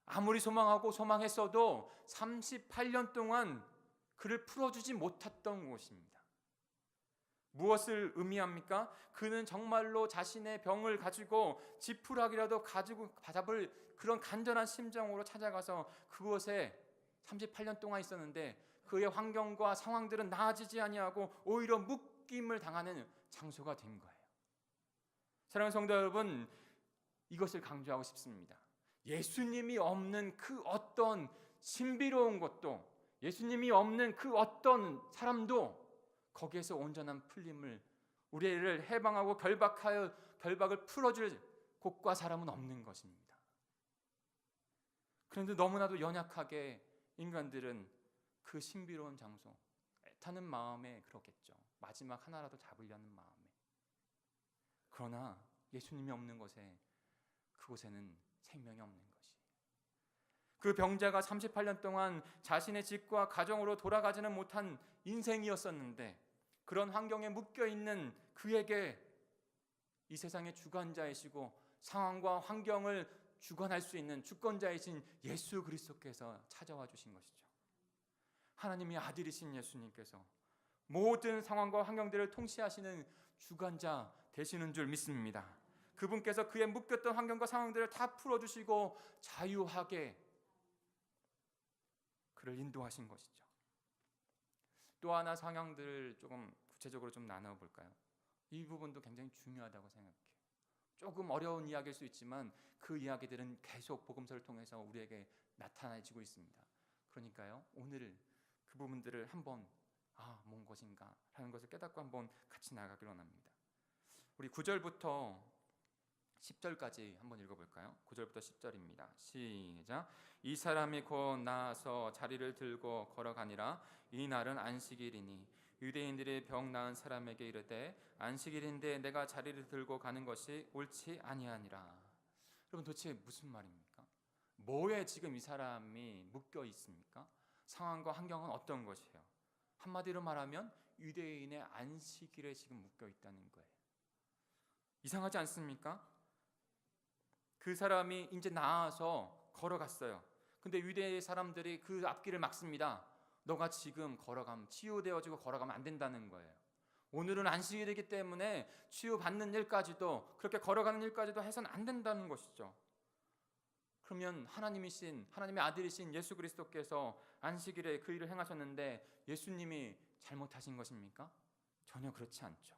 아무리 소망하고 소망했어도 38년 동안 그를 풀어주지 못했던 곳입니다. 무엇을 의미합니까? 그는 정말로 자신의 병을 가지고 지푸라기라도 가지고 잡을 그런 간절한 심정으로 찾아가서 그곳에 38년 동안 있었는데 그의 환경과 상황들은 나아지지 아니하고 오히려 묶임을 당하는 장소가 된 거예요. 사랑하는 성도 여러분, 이것을 강조하고 싶습니다. 예수님이 없는 그 어떤 신비로운 것도, 예수님이 없는 그 어떤 사람도 거기에서 온전한 풀림을, 우리를 해방하고 결박을 풀어줄 곳과 사람은 없는 것입니다. 그런데 너무나도 연약하게 인간들은 그 신비로운 장소, 애타는 마음에 그렇겠죠. 마지막 하나라도 잡으려는 마음에. 그러나 예수님이 없는 곳에, 그곳에는 생명이 없는 것이. 그 병자가 38년 동안 자신의 집과 가정으로 돌아가지는 못한 인생이었었는데 그런 환경에 묶여있는 그에게 이 세상의 주관자이시고 상황과 환경을 주관할 수 있는 주권자이신 예수 그리스도께서 찾아와 주신 것이죠. 하나님의 아들이신 예수님께서 모든 상황과 환경들을 통치하시는 주관자 되시는 줄 믿습니다. 그분께서 그의 묶였던 환경과 상황들을 다 풀어주시고 자유하게 그를 인도하신 것이죠. 또 하나 상황들을 조금 구체적으로 좀 나눠볼까요? 이 부분도 굉장히 중요하다고 생각해요. 조금 어려운 이야기일 수 있지만 그 이야기들은 계속 복음서를 통해서 우리에게 나타나지고 있습니다. 그러니까요, 오늘 그 부분들을 한번 뭔 것인가 하는 것을 깨닫고 한번 같이 나가기로 합니다. 우리 9절부터 10절까지 한번 읽어볼까요? 9절부터 10절입니다. 시작. 이 사람이 곧 나아서 자리를 들고 걸어가니라. 이 날은 안식일이니 유대인들이 병 나은 사람에게 이르되 안식일인데 내가 자리를 들고 가는 것이 옳지 아니하니라. 여러분 도대체 무슨 말입니까? 뭐에 지금 이 사람이 묶여 있습니까? 상황과 환경은 어떤 것이에요? 한마디로 말하면 유대인의 안식일에 지금 묶여 있다는 거예요. 이상하지 않습니까? 그 사람이 이제 나와서 걸어갔어요. 근데 유대 사람들이 그 앞길을 막습니다. 너가 지금 걸어가면 치유되어지고 걸어가면 안 된다는 거예요. 오늘은 안식일이기 때문에 치유받는 일까지도 그렇게 걸어가는 일까지도 해서는 안 된다는 것이죠. 그러면 하나님의 아들이신 예수 그리스도께서 안식일에 그 일을 행하셨는데 예수님이 잘못하신 것입니까? 전혀 그렇지 않죠.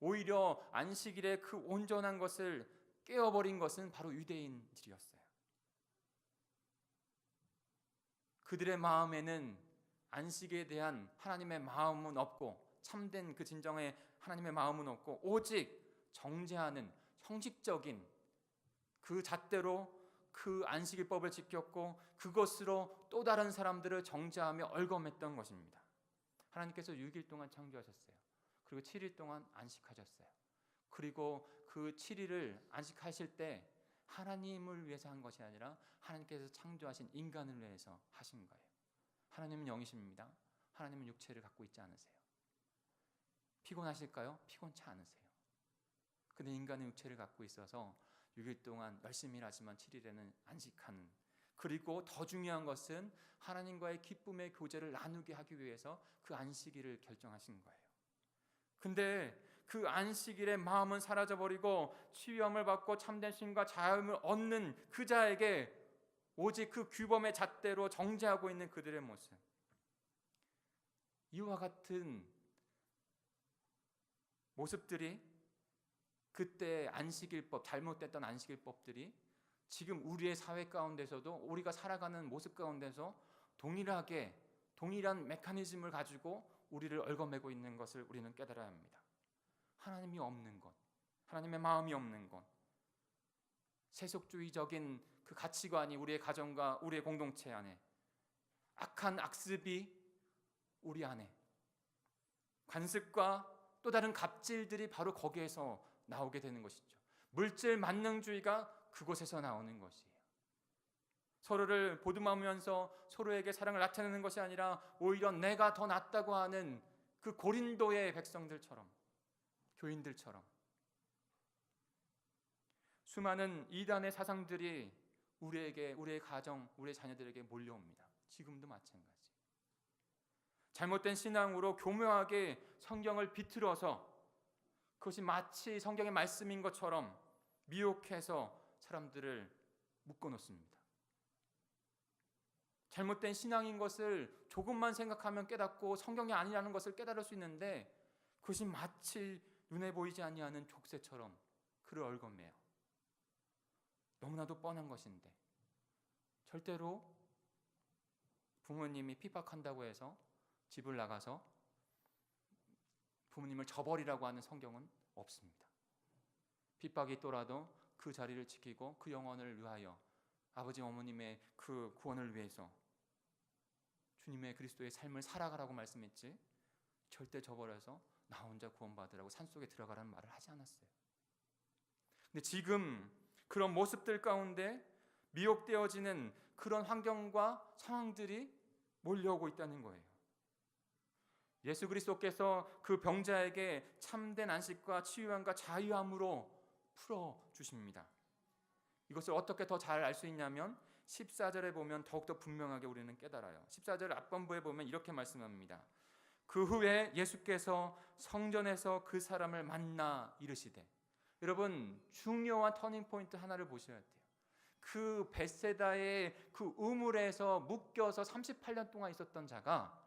오히려 안식일에 그 온전한 것을 깨어버린 것은 바로 유대인들이었어요. 그들의 마음에는 안식에 대한 하나님의 마음은 없고, 참된 그 진정의 하나님의 마음은 없고, 오직 정죄하는 형식적인 그 잣대로 그 안식일법을 지켰고, 그것으로 또 다른 사람들을 정죄하며 얼검했던 것입니다. 하나님께서 6일 동안 창조하셨어요. 그리고 7일 동안 안식하셨어요. 그리고 그 7일을 안식하실 때 하나님을 위해서 한 것이 아니라 하나님께서 창조하신 인간을 위해서 하신 거예요. 하나님은 영이십니다. 하나님은 육체를 갖고 있지 않으세요. 피곤하실까요? 피곤치 않으세요. 근데 인간은 육체를 갖고 있어서 6일 동안 열심히 일하지만 7일에는 안식하는, 그리고 더 중요한 것은 하나님과의 기쁨의 교제를 나누게 하기 위해서 그 안식일을 결정하신 거예요. 근데 그 안식일의 마음은 사라져버리고 치유함을 받고 참된 쉼과 자유함을 얻는 그 자에게 오직 그 규범의 잣대로 정죄하고 있는 그들의 모습, 이와 같은 모습들이, 그때 안식일법, 잘못됐던 안식일법들이 지금 우리의 사회 가운데서도 우리가 살아가는 모습 가운데서 동일한 메커니즘을 가지고 우리를 얽어매고 있는 것을 우리는 깨달아야 합니다. 하나님이 없는 것, 하나님의 마음이 없는 것, 세속주의적인 그 가치관이 우리의 가정과 우리의 공동체 안에, 악한 악습이 우리 안에, 관습과 또 다른 갑질들이 바로 거기에서 나오게 되는 것이죠. 물질 만능주의가 그곳에서 나오는 것이에요. 서로를 보듬으면서 서로에게 사랑을 나타내는 것이 아니라 오히려 내가 더 낫다고 하는 그 고린도의 백성들처럼, 교인들처럼 수많은 이단의 사상들이 우리에게, 우리의 가정, 우리의 자녀들에게 몰려옵니다. 지금도 마찬가지. 잘못된 신앙으로 교묘하게 성경을 비틀어서 그것이 마치 성경의 말씀인 것처럼 미혹해서 사람들을 묶어놓습니다. 잘못된 신앙인 것을 조금만 생각하면 깨닫고 성경이 아니라는 것을 깨달을 수 있는데, 그것이 마치 눈에 보이지 아니하는 족쇄처럼 그를 얽어매요. 너무나도 뻔한 것인데 절대로 부모님이 핍박한다고 해서 집을 나가서 부모님을 저버리라고 하는 성경은 없습니다. 핍박이 있더라도 그 자리를 지키고 그 영혼을 위하여, 아버지 어머님의 그 구원을 위해서 주님의 그리스도의 삶을 살아가라고 말씀했지, 절대 저버려서 나 혼자 구원받으라고 산속에 들어가라는 말을 하지 않았어요. 근데 지금 그런 모습들 가운데 미혹되어지는 그런 환경과 상황들이 몰려오고 있다는 거예요. 예수 그리스도께서 그 병자에게 참된 안식과 치유함과 자유함으로 풀어주십니다. 이것을 어떻게 더 잘 알 수 있냐면 14절에 보면 더욱더 분명하게 우리는 깨달아요. 14절 앞번부에 보면 이렇게 말씀합니다. 그 후에 예수께서 성전에서 그 사람을 만나 이르시되, 여러분 중요한 터닝 포인트 하나를 보셔야 돼요. 그 벳세다의 그 우물에서 묶여서 38년 동안 있었던 자가,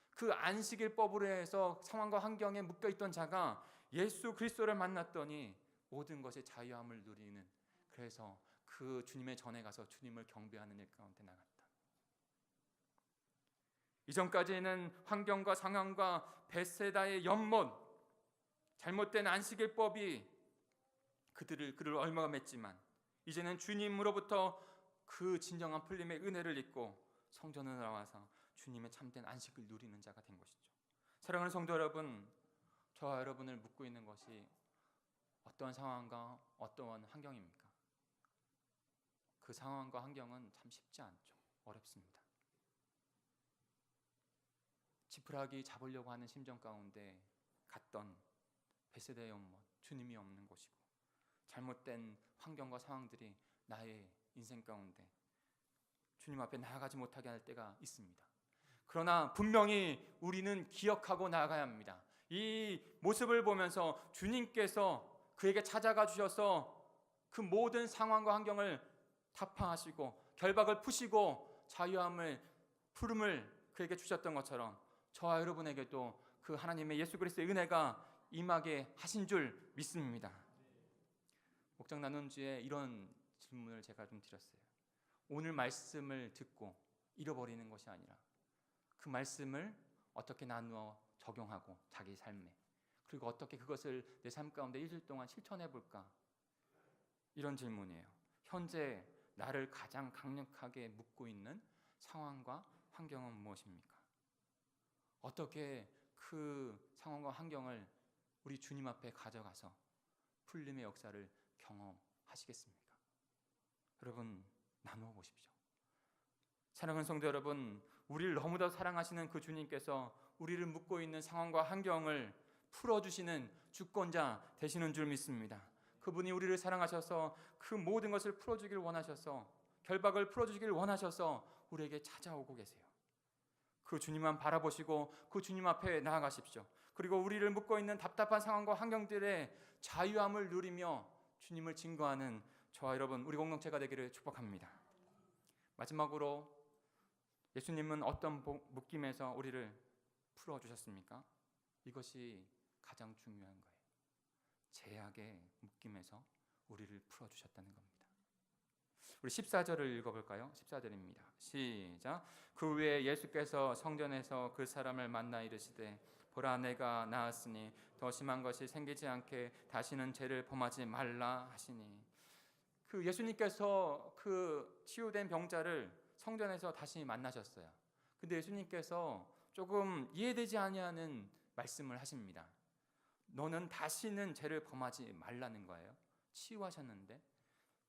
그 안식일법으로 해서 상황과 환경에 묶여 있던 자가 예수 그리스도를 만났더니 모든 것의 자유함을 누리는, 그래서 그 주님의 전에 가서 주님을 경배하는 일 가운데 나갔다. 이전까지는 환경과 상황과 벳세다의 연못, 잘못된 안식일법이 그를 얽어맸지만, 이제는 주님으로부터 그 진정한 풀림의 은혜를 입고 성전에 나와서 주님의 참된 안식을 누리는 자가 된 것이죠. 사랑하는 성도 여러분, 저와 여러분을 묶고 있는 것이 어떠한 상황과 어떠한 환경입니까? 그 상황과 환경은 참 쉽지 않죠. 어렵습니다. 지푸라기 잡으려고 하는 심정 가운데 갔던 베세다의 연못, 주님이 없는 곳이고 잘못된 환경과 상황들이 나의 인생 가운데 주님 앞에 나아가지 못하게 할 때가 있습니다. 그러나 분명히 우리는 기억하고 나아가야 합니다. 이 모습을 보면서 주님께서 그에게 찾아가 주셔서 그 모든 상황과 환경을 타파하시고 결박을 푸시고 자유함을 푸름을 그에게 주셨던 것처럼 저와 여러분에게도 그 하나님의 예수 그리스도의 은혜가 임하게 하신 줄 믿습니다. 목장 나눈 주에 이런 질문을 제가 좀 드렸어요. 오늘 말씀을 듣고 잃어버리는 것이 아니라 그 말씀을 어떻게 나누어 적용하고 자기 삶에, 그리고 어떻게 그것을 내 삶 가운데 일주일 동안 실천해 볼까? 이런 질문이에요. 현재 나를 가장 강력하게 묶고 있는 상황과 환경은 무엇입니까? 어떻게 그 상황과 환경을 우리 주님 앞에 가져가서 풀림의 역사를 경험하시겠습니까? 여러분, 나누어 보십시오. 사랑하는 성도 여러분, 우리를 너무도 사랑하시는 그 주님께서 우리를 묶고 있는 상황과 환경을 풀어주시는 주권자 되시는 줄 믿습니다. 그분이 우리를 사랑하셔서 그 모든 것을 풀어주길 원하셔서, 결박을 풀어주길 원하셔서 우리에게 찾아오고 계세요. 그 주님만 바라보시고 그 주님 앞에 나아가십시오. 그리고 우리를 묶고 있는 답답한 상황과 환경들의 자유함을 누리며 주님을 증거하는 저와 여러분, 우리 공동체가 되기를 축복합니다. 마지막으로 예수님은 어떤 묶임에서 우리를 풀어주셨습니까? 이것이 가장 중요한 거예요. 제약의 묶임에서 우리를 풀어주셨다는 겁니다. 우리 14절을 읽어볼까요? 14절입니다. 시작. 그 후에 예수께서 성전에서 그 사람을 만나 이르시되 보라 내가 나았으니 더 심한 것이 생기지 않게 다시는 죄를 범하지 말라 하시니, 그 예수님께서 그 치유된 병자를 성전에서 다시 만나셨어요. 근데 예수님께서 조금 이해되지 아니하는 말씀을 하십니다. 너는 다시는 죄를 범하지 말라는 거예요. 치유하셨는데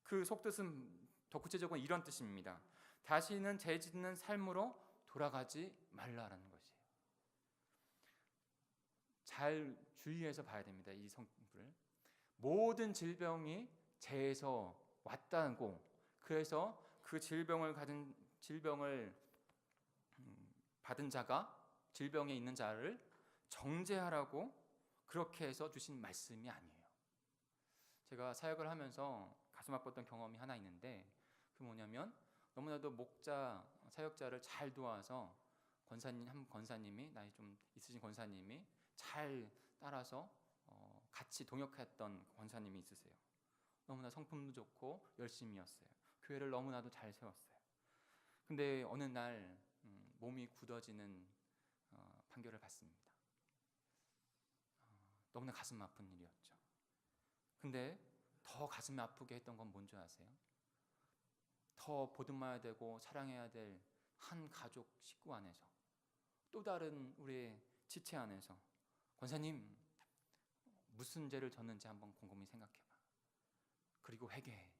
그 속뜻은 더 구체적으로 이런 뜻입니다. 다시는 죄 짓는 삶으로 돌아가지 말라라는 것이에요. 잘 주의해서 봐야 됩니다. 이 성부를. 모든 질병이 죄에서 왔다고, 그래서 그 질병을 받은 자가, 질병에 있는 자를 정죄하라고 그렇게 해서 주신 말씀이 아니에요. 제가 사역을 하면서 가슴 아팠던 경험이 하나 있는데, 그 뭐냐면 너무나도 목자, 사역자를 잘 도와서 한 권사님이, 나이 좀 있으신 권사님이 잘 따라서 같이 동역했던 권사님이 있으세요. 너무나 성품도 좋고 열심히였어요. 교회를 너무나도 잘 세웠어요. 근데 어느 날 몸이 굳어지는 판결을 받습니다. 너무나 가슴 아픈 일이었죠. 근데 더 가슴이 아프게 했던 건 뭔지 아세요? 더 보듬어야 되고 사랑해야 될 한 가족 식구 안에서, 또 다른 우리의 지체 안에서 권사님, 무슨 죄를 졌는지 한번 곰곰이 생각해봐. 그리고 회개해.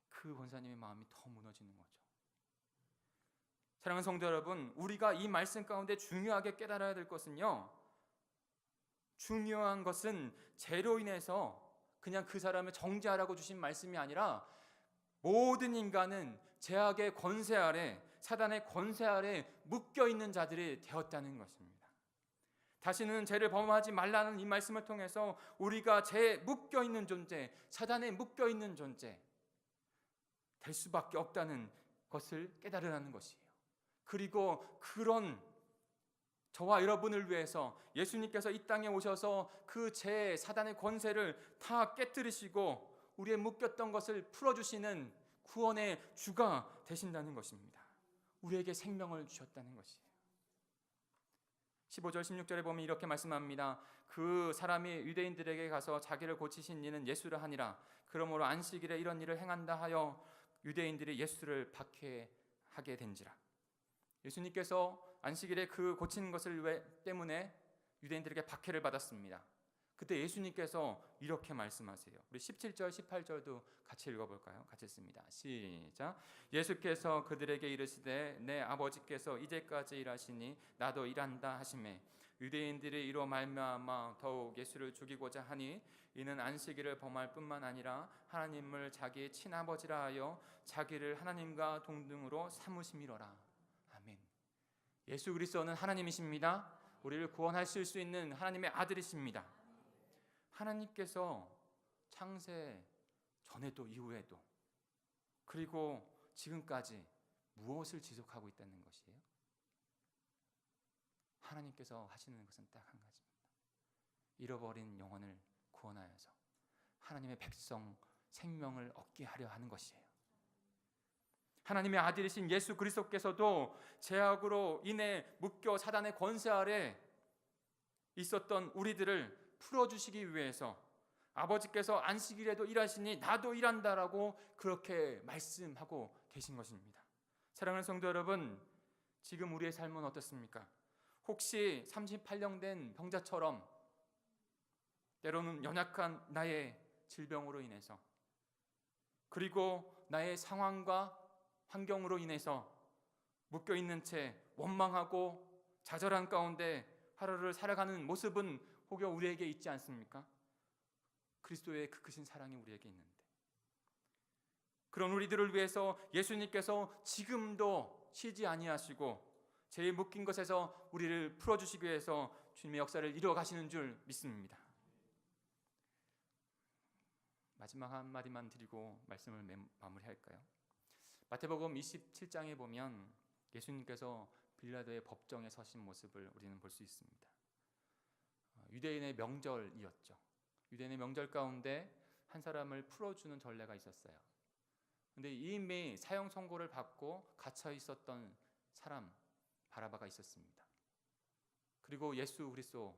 그 권사님의 마음이 더 무너지는 거죠. 사랑하는 성도 여러분, 우리가 이 말씀 가운데 중요하게 깨달아야 될 것은요, 중요한 것은 죄로 인해서 그냥 그 사람을 정죄하라고 주신 말씀이 아니라 모든 인간은 죄악의 권세 아래, 사단의 권세 아래 묶여있는 자들이 되었다는 것입니다. 다시는 죄를 범하지 말라는 이 말씀을 통해서 우리가 죄에 묶여있는 존재, 사단에 묶여있는 존재 될 수밖에 없다는 것을 깨달으라는 것이에요. 그리고 그런 저와 여러분을 위해서 예수님께서 이 땅에 오셔서 그 죄, 사단의 권세를 다 깨뜨리시고 우리의 묶였던 것을 풀어주시는 구원의 주가 되신다는 것입니다. 우리에게 생명을 주셨다는 것이에요. 15절 16절에 보면 이렇게 말씀합니다. 그 사람이 유대인들에게 가서 자기를 고치신 이는 예수라 하니라. 그러므로 안식일에 이런 일을 행한다 하여 유대인들이 예수를 박해하게 된지라. 예수님께서 안식일에 그 고친 것을 때문에 유대인들에게 박해를 받았습니다. 그때 예수님께서 이렇게 말씀하세요. 우리 17절 18절도 같이 읽어볼까요? 같이 읽습니다. 시작. 예수께서 그들에게 이르시되 내 아버지께서 이제까지 일하시니 나도 일한다 하시매 유대인들이 이로 말미암아 더욱 예수를 죽이고자 하니 이는 안식일을 범할 뿐만 아니라 하나님을 자기의 친아버지라 하여 자기를 하나님과 동등으로 삼으심이로라. 아멘. 예수 그리스도는 하나님이십니다. 우리를 구원하실 수 있는 하나님의 아들이십니다. 하나님께서 창세 전에도 이후에도 그리고 지금까지 무엇을 지속하고 있다는 것이에요? 하나님께서 하시는 것은 딱 한 가지입니다. 잃어버린 영혼을 구원하여서 하나님의 백성 생명을 얻게 하려 하는 것이에요. 하나님의 아들이신 예수 그리스도께서도 죄악으로 인해 묶여 사단의 권세 아래 있었던 우리들을 풀어주시기 위해서 아버지께서 안식일에도 일하시니 나도 일한다라고 그렇게 말씀하고 계신 것입니다. 사랑하는 성도 여러분, 지금 우리의 삶은 어떻습니까? 혹시 38년 된 병자처럼 때로는 연약한 나의 질병으로 인해서 그리고 나의 상황과 환경으로 인해서 묶여있는 채 원망하고 좌절한 가운데 하루를 살아가는 모습은 혹여 우리에게 있지 않습니까? 그리스도의 그 크신 사랑이 우리에게 있는데 그런 우리들을 위해서 예수님께서 지금도 쉬지 아니하시고 죄에 묶인 것에서 우리를 풀어주시기 위해서 주님의 역사를 이루어가시는 줄 믿습니다. 마지막 한마디만 드리고 말씀을 마무리할까요? 마태복음 27장에 보면 예수님께서 빌라도의 법정에 서신 모습을 우리는 볼 수 있습니다. 유대인의 명절이었죠. 유대인의 명절 가운데 한 사람을 풀어주는 전례가 있었어요. 그런데 이미 사형 선고를 받고 갇혀 있었던 사람 바라바가 있었습니다. 그리고 예수 그리스도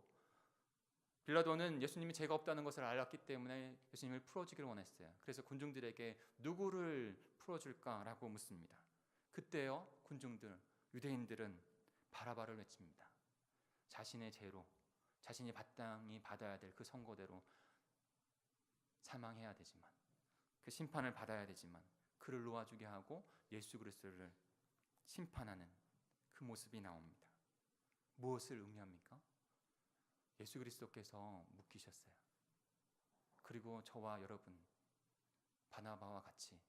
빌라도는 예수님이 죄가 없다는 것을 알았기 때문에 예수님을 풀어주기를 원했어요. 그래서 군중들에게 누구를 풀어줄까라고 묻습니다. 그때요 군중들 유대인들은 바라바를 외칩니다. 자신의 죄로 자신이 마땅히 받아야 될 그 선고대로 사망해야 되지만 그 심판을 받아야 되지만 그를 놓아주게 하고 예수 그리스도를 심판하는 그 모습이 나옵니다. 무엇을 의미합니까? 예수 그리스도께서 묶이셨어요. 그리고 저와 여러분 바나바와 같이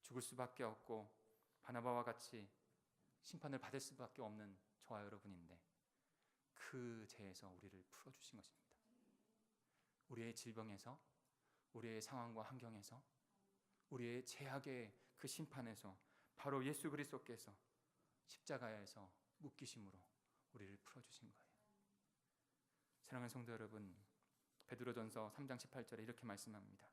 죽을 수밖에 없고 바나바와 같이 심판을 받을 수밖에 없는 저와 여러분인데 그 죄에서 우리를 풀어주신 것입니다. 우리의 질병에서 우리의 상황과 환경에서 우리의 죄악의 그 심판에서 바로 예수 그리스도께서 십자가에서 묶이심으로 우리를 풀어주신 거예요. 사랑하는 성도 여러분, 베드로전서 3장 18절에 이렇게 말씀합니다.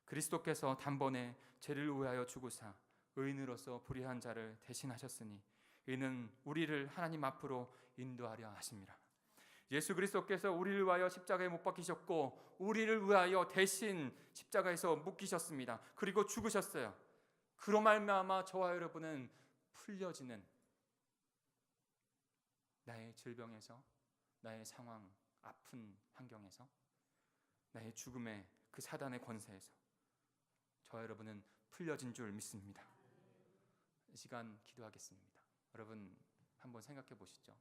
그리스도께서 단번에 죄를 위하여 죽으사 의인으로서 불의한 자를 대신하셨으니 이는 우리를 하나님 앞으로 인도하려 하심이라. 예수 그리스도께서 우리를 위하여 십자가에 못 박히셨고 우리를 위하여 대신 십자가에서 묶이셨습니다. 그리고 죽으셨어요. 그로 말미암아 저와 여러분은 풀려지는 나의 질병에서 나의 상황, 아픈 환경에서 나의 죽음의 그 사단의 권세에서 저와 여러분은 풀려진 줄 믿습니다. 이 시간 기도하겠습니다. 여러분 한번 생각해 보시죠.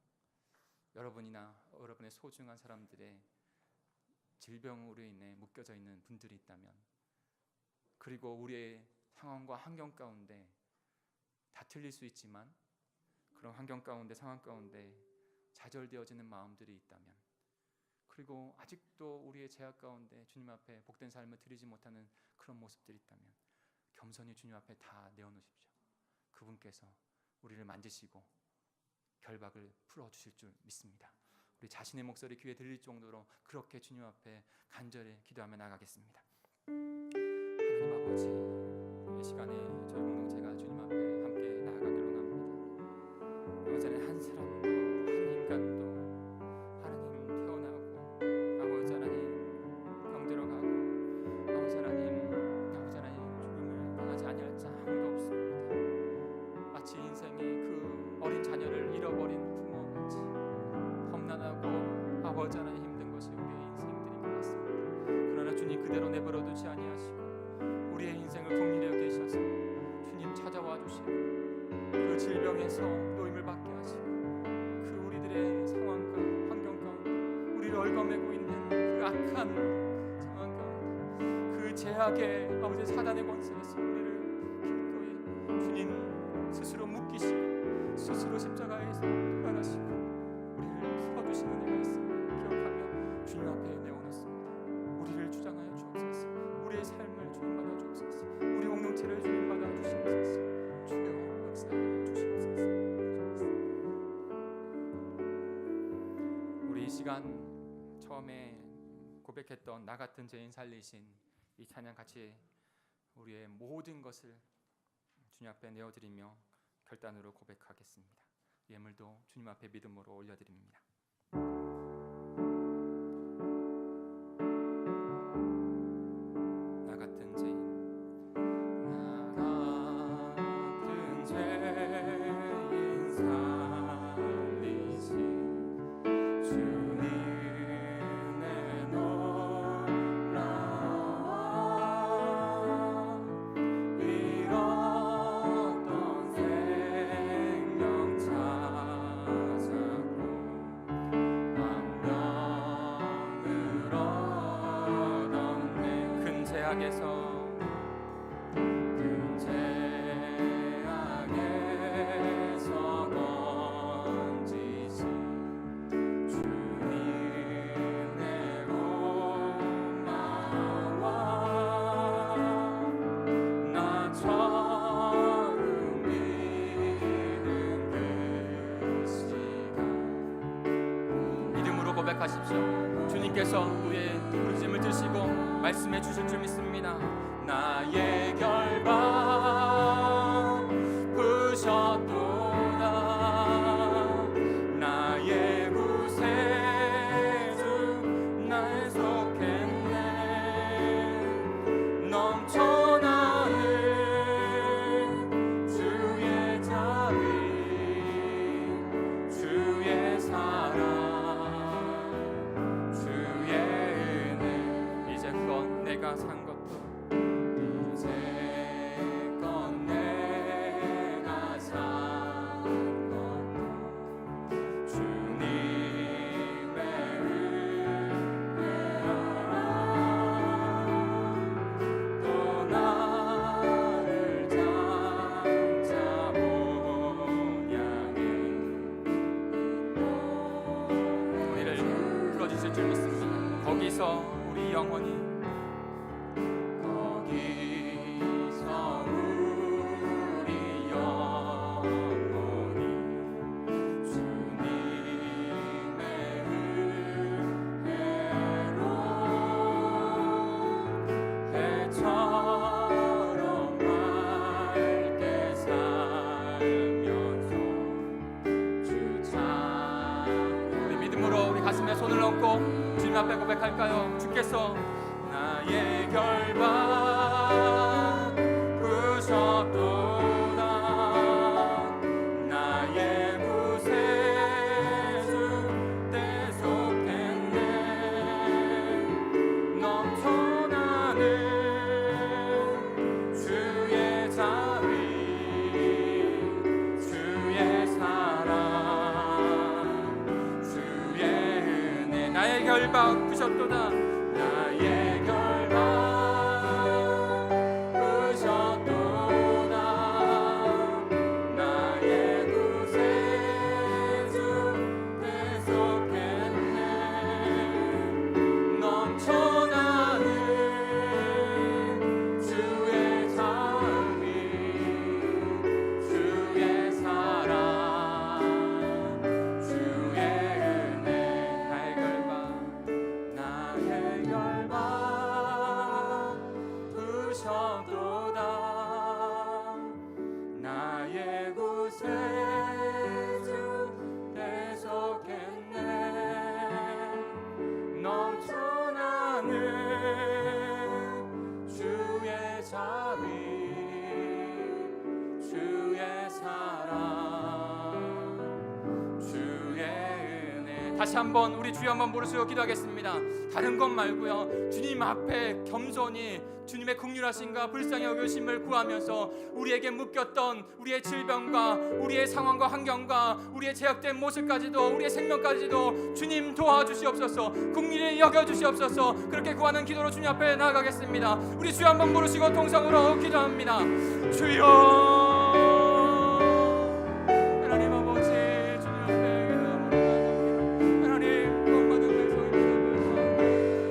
여러분이나 여러분의 소중한 사람들의 질병으로 인해 묶여져 있는 분들이 있다면 그리고 우리의 상황과 환경 가운데 다 틀릴 수 있지만 그런 환경 가운데 상황 가운데 좌절되어지는 마음들이 있다면 그리고 아직도 우리의 죄악 가운데 주님 앞에 복된 삶을 드리지 못하는 그런 모습들이 있다면 겸손히 주님 앞에 다 내어놓으십시오. 그분께서 우리를 만지시고 결박을 풀어주실 줄 믿습니다. 우리 자신의 목소리 귀에 들릴 정도로 그렇게 주님 앞에 간절히 기도하며 나가겠습니다. 하나님 아버지, 이 시간에 저희 공동체가 주님 앞에 함께 나아가기로 합니다. 아버지 하나님 한 사람도 한 인간도 하나님 태어나고 아버지 하나님 병들어가고 아버지 하나님 죽음을 당하지 아니할 자 아무도 없습니다. 마치 인생이 그 어린 자녀를 잃어버린 부모같이 험난하고 아버지 하나님 힘든 것이 우리의 인생입니다. 안에서 노임을 받게 하시고 그 우리들의 상황과 환경 가운데 우리를 얽어매고 있는 그 악한 상황 가운데 그 제약의 아버지 사단의 권세에서 우리를 기꺼이 주님 스스로 묶이시고 스스로 십자가에서 돌아가시고 우리를 풀어주시는 은혜가 있음을 기억하며 주님 앞에 내어놓습니다. 우리를 주장하여 주옵소서. 우리의 삶을 주님 받아 주옵소서. 우리 공동체를 주님 받아 주시옵소서. 주여 역사하여 주시옵소서. 우리 이 시간 처음에 고백했던 나 같은 죄인 살리신 이 찬양 같이 우리의 모든 것을 주님 앞에 내어드리며 결단으로 고백하겠습니다. 예물도 주님 앞에 믿음으로 올려드립니다. 나 같은 죄인, 나 같은 죄인 살리신 주님의 놀라워 잃었던 생명 찾았고 왕명을 얻었네. 큰 제약에서 건지신 주님 내로 나와 나 처음 믿은 그 시간 믿음으로 고백하십시오. 주님께서 우리의 부르심을 들으시고 말씀해 주실 줄 믿습니다. 나의 결박 부셨도다. 나의 구세주 날 속했네. 넘쳐나는 주의 자비 주의 사랑 주의 은혜 이제껏 내가 산 것도 이제껏 내가 산 것도 주님의 은혜라. 또 나를 장차 본향에 우리를 풀어주실 줄 믿습니다. 거기서 우리 영혼이 가슴에 손을 얹고 주님 앞에 고백할까요? 주께서 나의 결박 부셨도다. 나의 구세주 대속했네. 넘쳐나는 주의 자비 주의 사랑 나의 결박 부셨도다. 나의 결박 부셨도다. 나의 구세주 대속했네. 넘쳐나는 주의 자비 주의 사랑 주의 은혜 나의 결박 나의 다시 한번 우리 주여 한번 부르시고 기도하겠습니다. 다른 것 말고요, 주님 앞에 겸손히 주님의 긍휼하심과 불쌍히 여기심을 구하면서 우리에게 묶였던 우리의 질병과 우리의 상황과 환경과 우리의 제약된 모습까지도 우리의 생명까지도 주님 도와주시옵소서, 긍휼히 여겨주시옵소서. 그렇게 구하는 기도로 주님 앞에 나아가겠습니다. 우리 주여 한번 부르시고 통성으로 기도합니다. 주여, 하나님 아버지, 주님 앞에 기도합니다. 하나님, 구원받은 백성의 기도를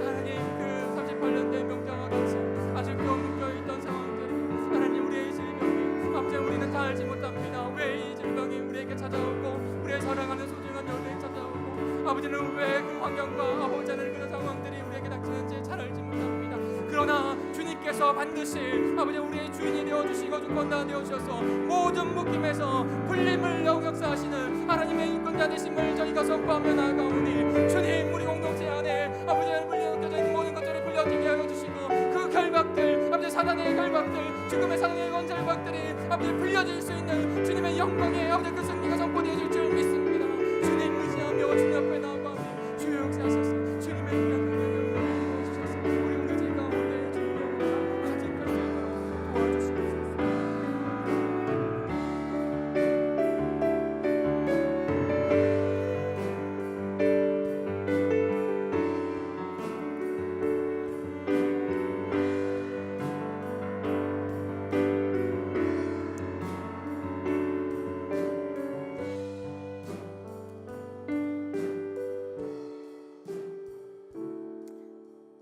하나님, 그 38년 된 명장과 같이 아직도 묶여있던 상황들이 하나님, 우리의 질병이 아버지 우리는 다 알지 못합니다. 왜 이 질병이 우리에게 찾아오고 우리의 사랑하는 소중한 연예인 찾아오고 아버지는 왜 그 환경과 아버지 하는 그런 상황들이 우리에게 닥치는지 잘 알지 못합니다. 그러나 주님께서 반드시 아버지 우리의 주인이 되어주시고 주권자 되어주셔서 모든 묶임에서 풀림을 역사하시는 하나님의 인권자 되심을 저희가 선포하며 나아가오니 주님, 우리 공동체 안에 아버지의 물려놓겨져 있는 모든 것들이 풀려지게 하여 주시고 그 결박들, 아버지 사단의 결박들, 죽음의 사단의 건절박들이 아버지 풀려질 수 있는 주님의 영광의 아버지 그 승리가 선포되어질 줄 믿습니다. 주님 의지하며 주님 앞에 나아가니 주여 역사하셔서 주님의 귀한 능력을 보여주셔서 우리 공동체 가운데 주님의 영광을 가진 것을 도와주시옵소서.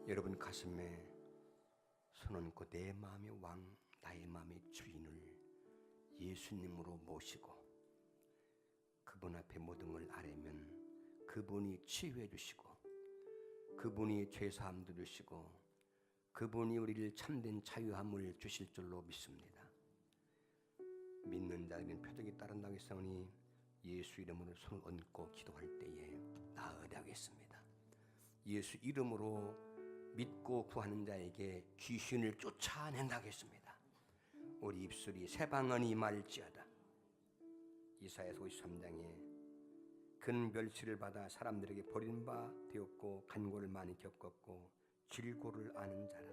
여러분 가슴에 손 얹고 내 마음의 왕, 나의 마음의 주인을 예수님으로 모시고 그분 앞에 모든 걸 아뢰면 그분이 치유해 주시고 그분이 죄사함 주시고 그분이 우리를 참된 자유함을 주실 줄로 믿습니다. 믿는 자에게는 표적이 따른다고 했사오니 예수 이름으로 손을 얹고 기도할 때에 나으리 하겠습니다. 예수 이름으로 믿고 구하는 자에게 귀신을 쫓아낸다고 했습니다. 우리 입술이 새 방언이 임할지어다. 이사야서 53장에 그는 멸시를 받아 사람들에게 버림바 되었고 간고를 많이 겪었고 질고를 아는 자라.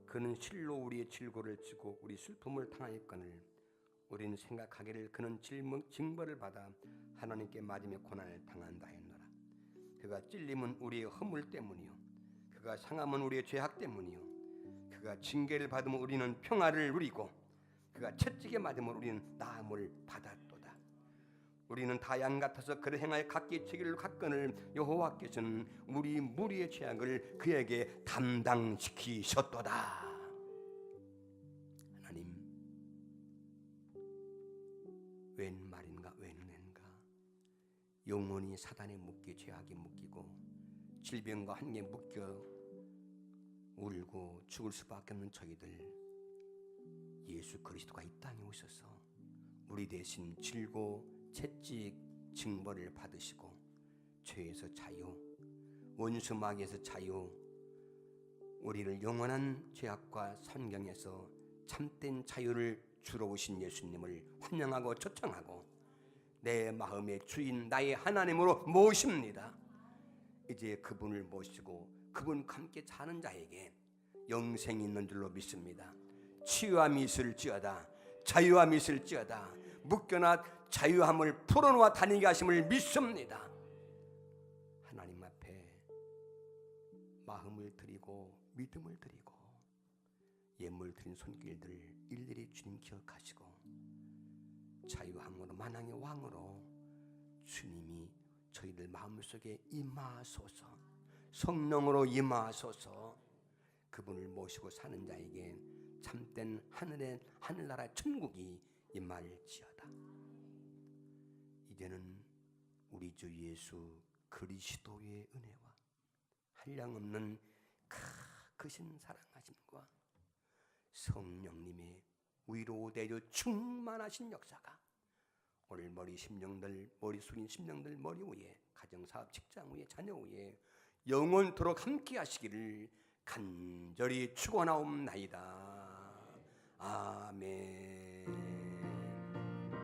그는 실로 우리의 질고를 지고 우리 슬픔을 당하였거늘 우리는 생각하기를 그는 징벌을 받아 하나님께 맞으며 고난을 당한다 했노라. 그가 찔림은 우리의 허물 때문이요 그가 상함은 우리의 죄악 때문이요 그가 징계를 받으면 우리는 평화를 누리고 그가 채찍에 맞으면 우리는 나음을 받았도다. 우리는 다 양 같아서 그를 행하여 각기 책임을 갖거늘 여호와께서는 우리 무리의 죄악을 그에게 담당시키셨도다. 하나님, 웬 말인가 웬 낸가 영원히 사단에 묶여 죄악에 묶이고 질병과 한계에 묶여 울고 죽을 수밖에 없는 저희들, 예수 그리스도가 이 땅에 오셔서 우리 대신 질고 채찍 징벌을 받으시고 죄에서 자유, 원수 마귀에서 자유, 우리를 영원한 죄악과 선경에서 참된 자유를 주러 오신 예수님을 환영하고 초청하고 내 마음의 주인 나의 하나님으로 모십니다. 이제 그분을 모시고 그분과 함께 사는 자에게 영생이 있는 줄로 믿습니다. 치유함이 있을지어다, 자유함이 있을지어다, 묶여나 자유함을 풀어놓아 다니게 하심을 믿습니다. 하나님 앞에 마음을 드리고 믿음을 드리고 예물 드린 손길들 일일이 주님 기억하시고 자유함으로 만왕의 왕으로 주님이 저희들 마음속에 임하소서, 성령으로 임하소서. 그분을 모시고 사는 자에게 참된 하늘나라 천국이 임할지어다. 이제는 우리 주 예수 그리스도의 은혜와 한량없는 크신 사랑하심과 성령님의 위로되어 충만하신 역사가 오늘 머리 숙인 심령들 머리 위에, 가정사업 직장 위에, 자녀 위에 영원토록 함께 하시기를 간절히 축원하옵나이다. 아멘.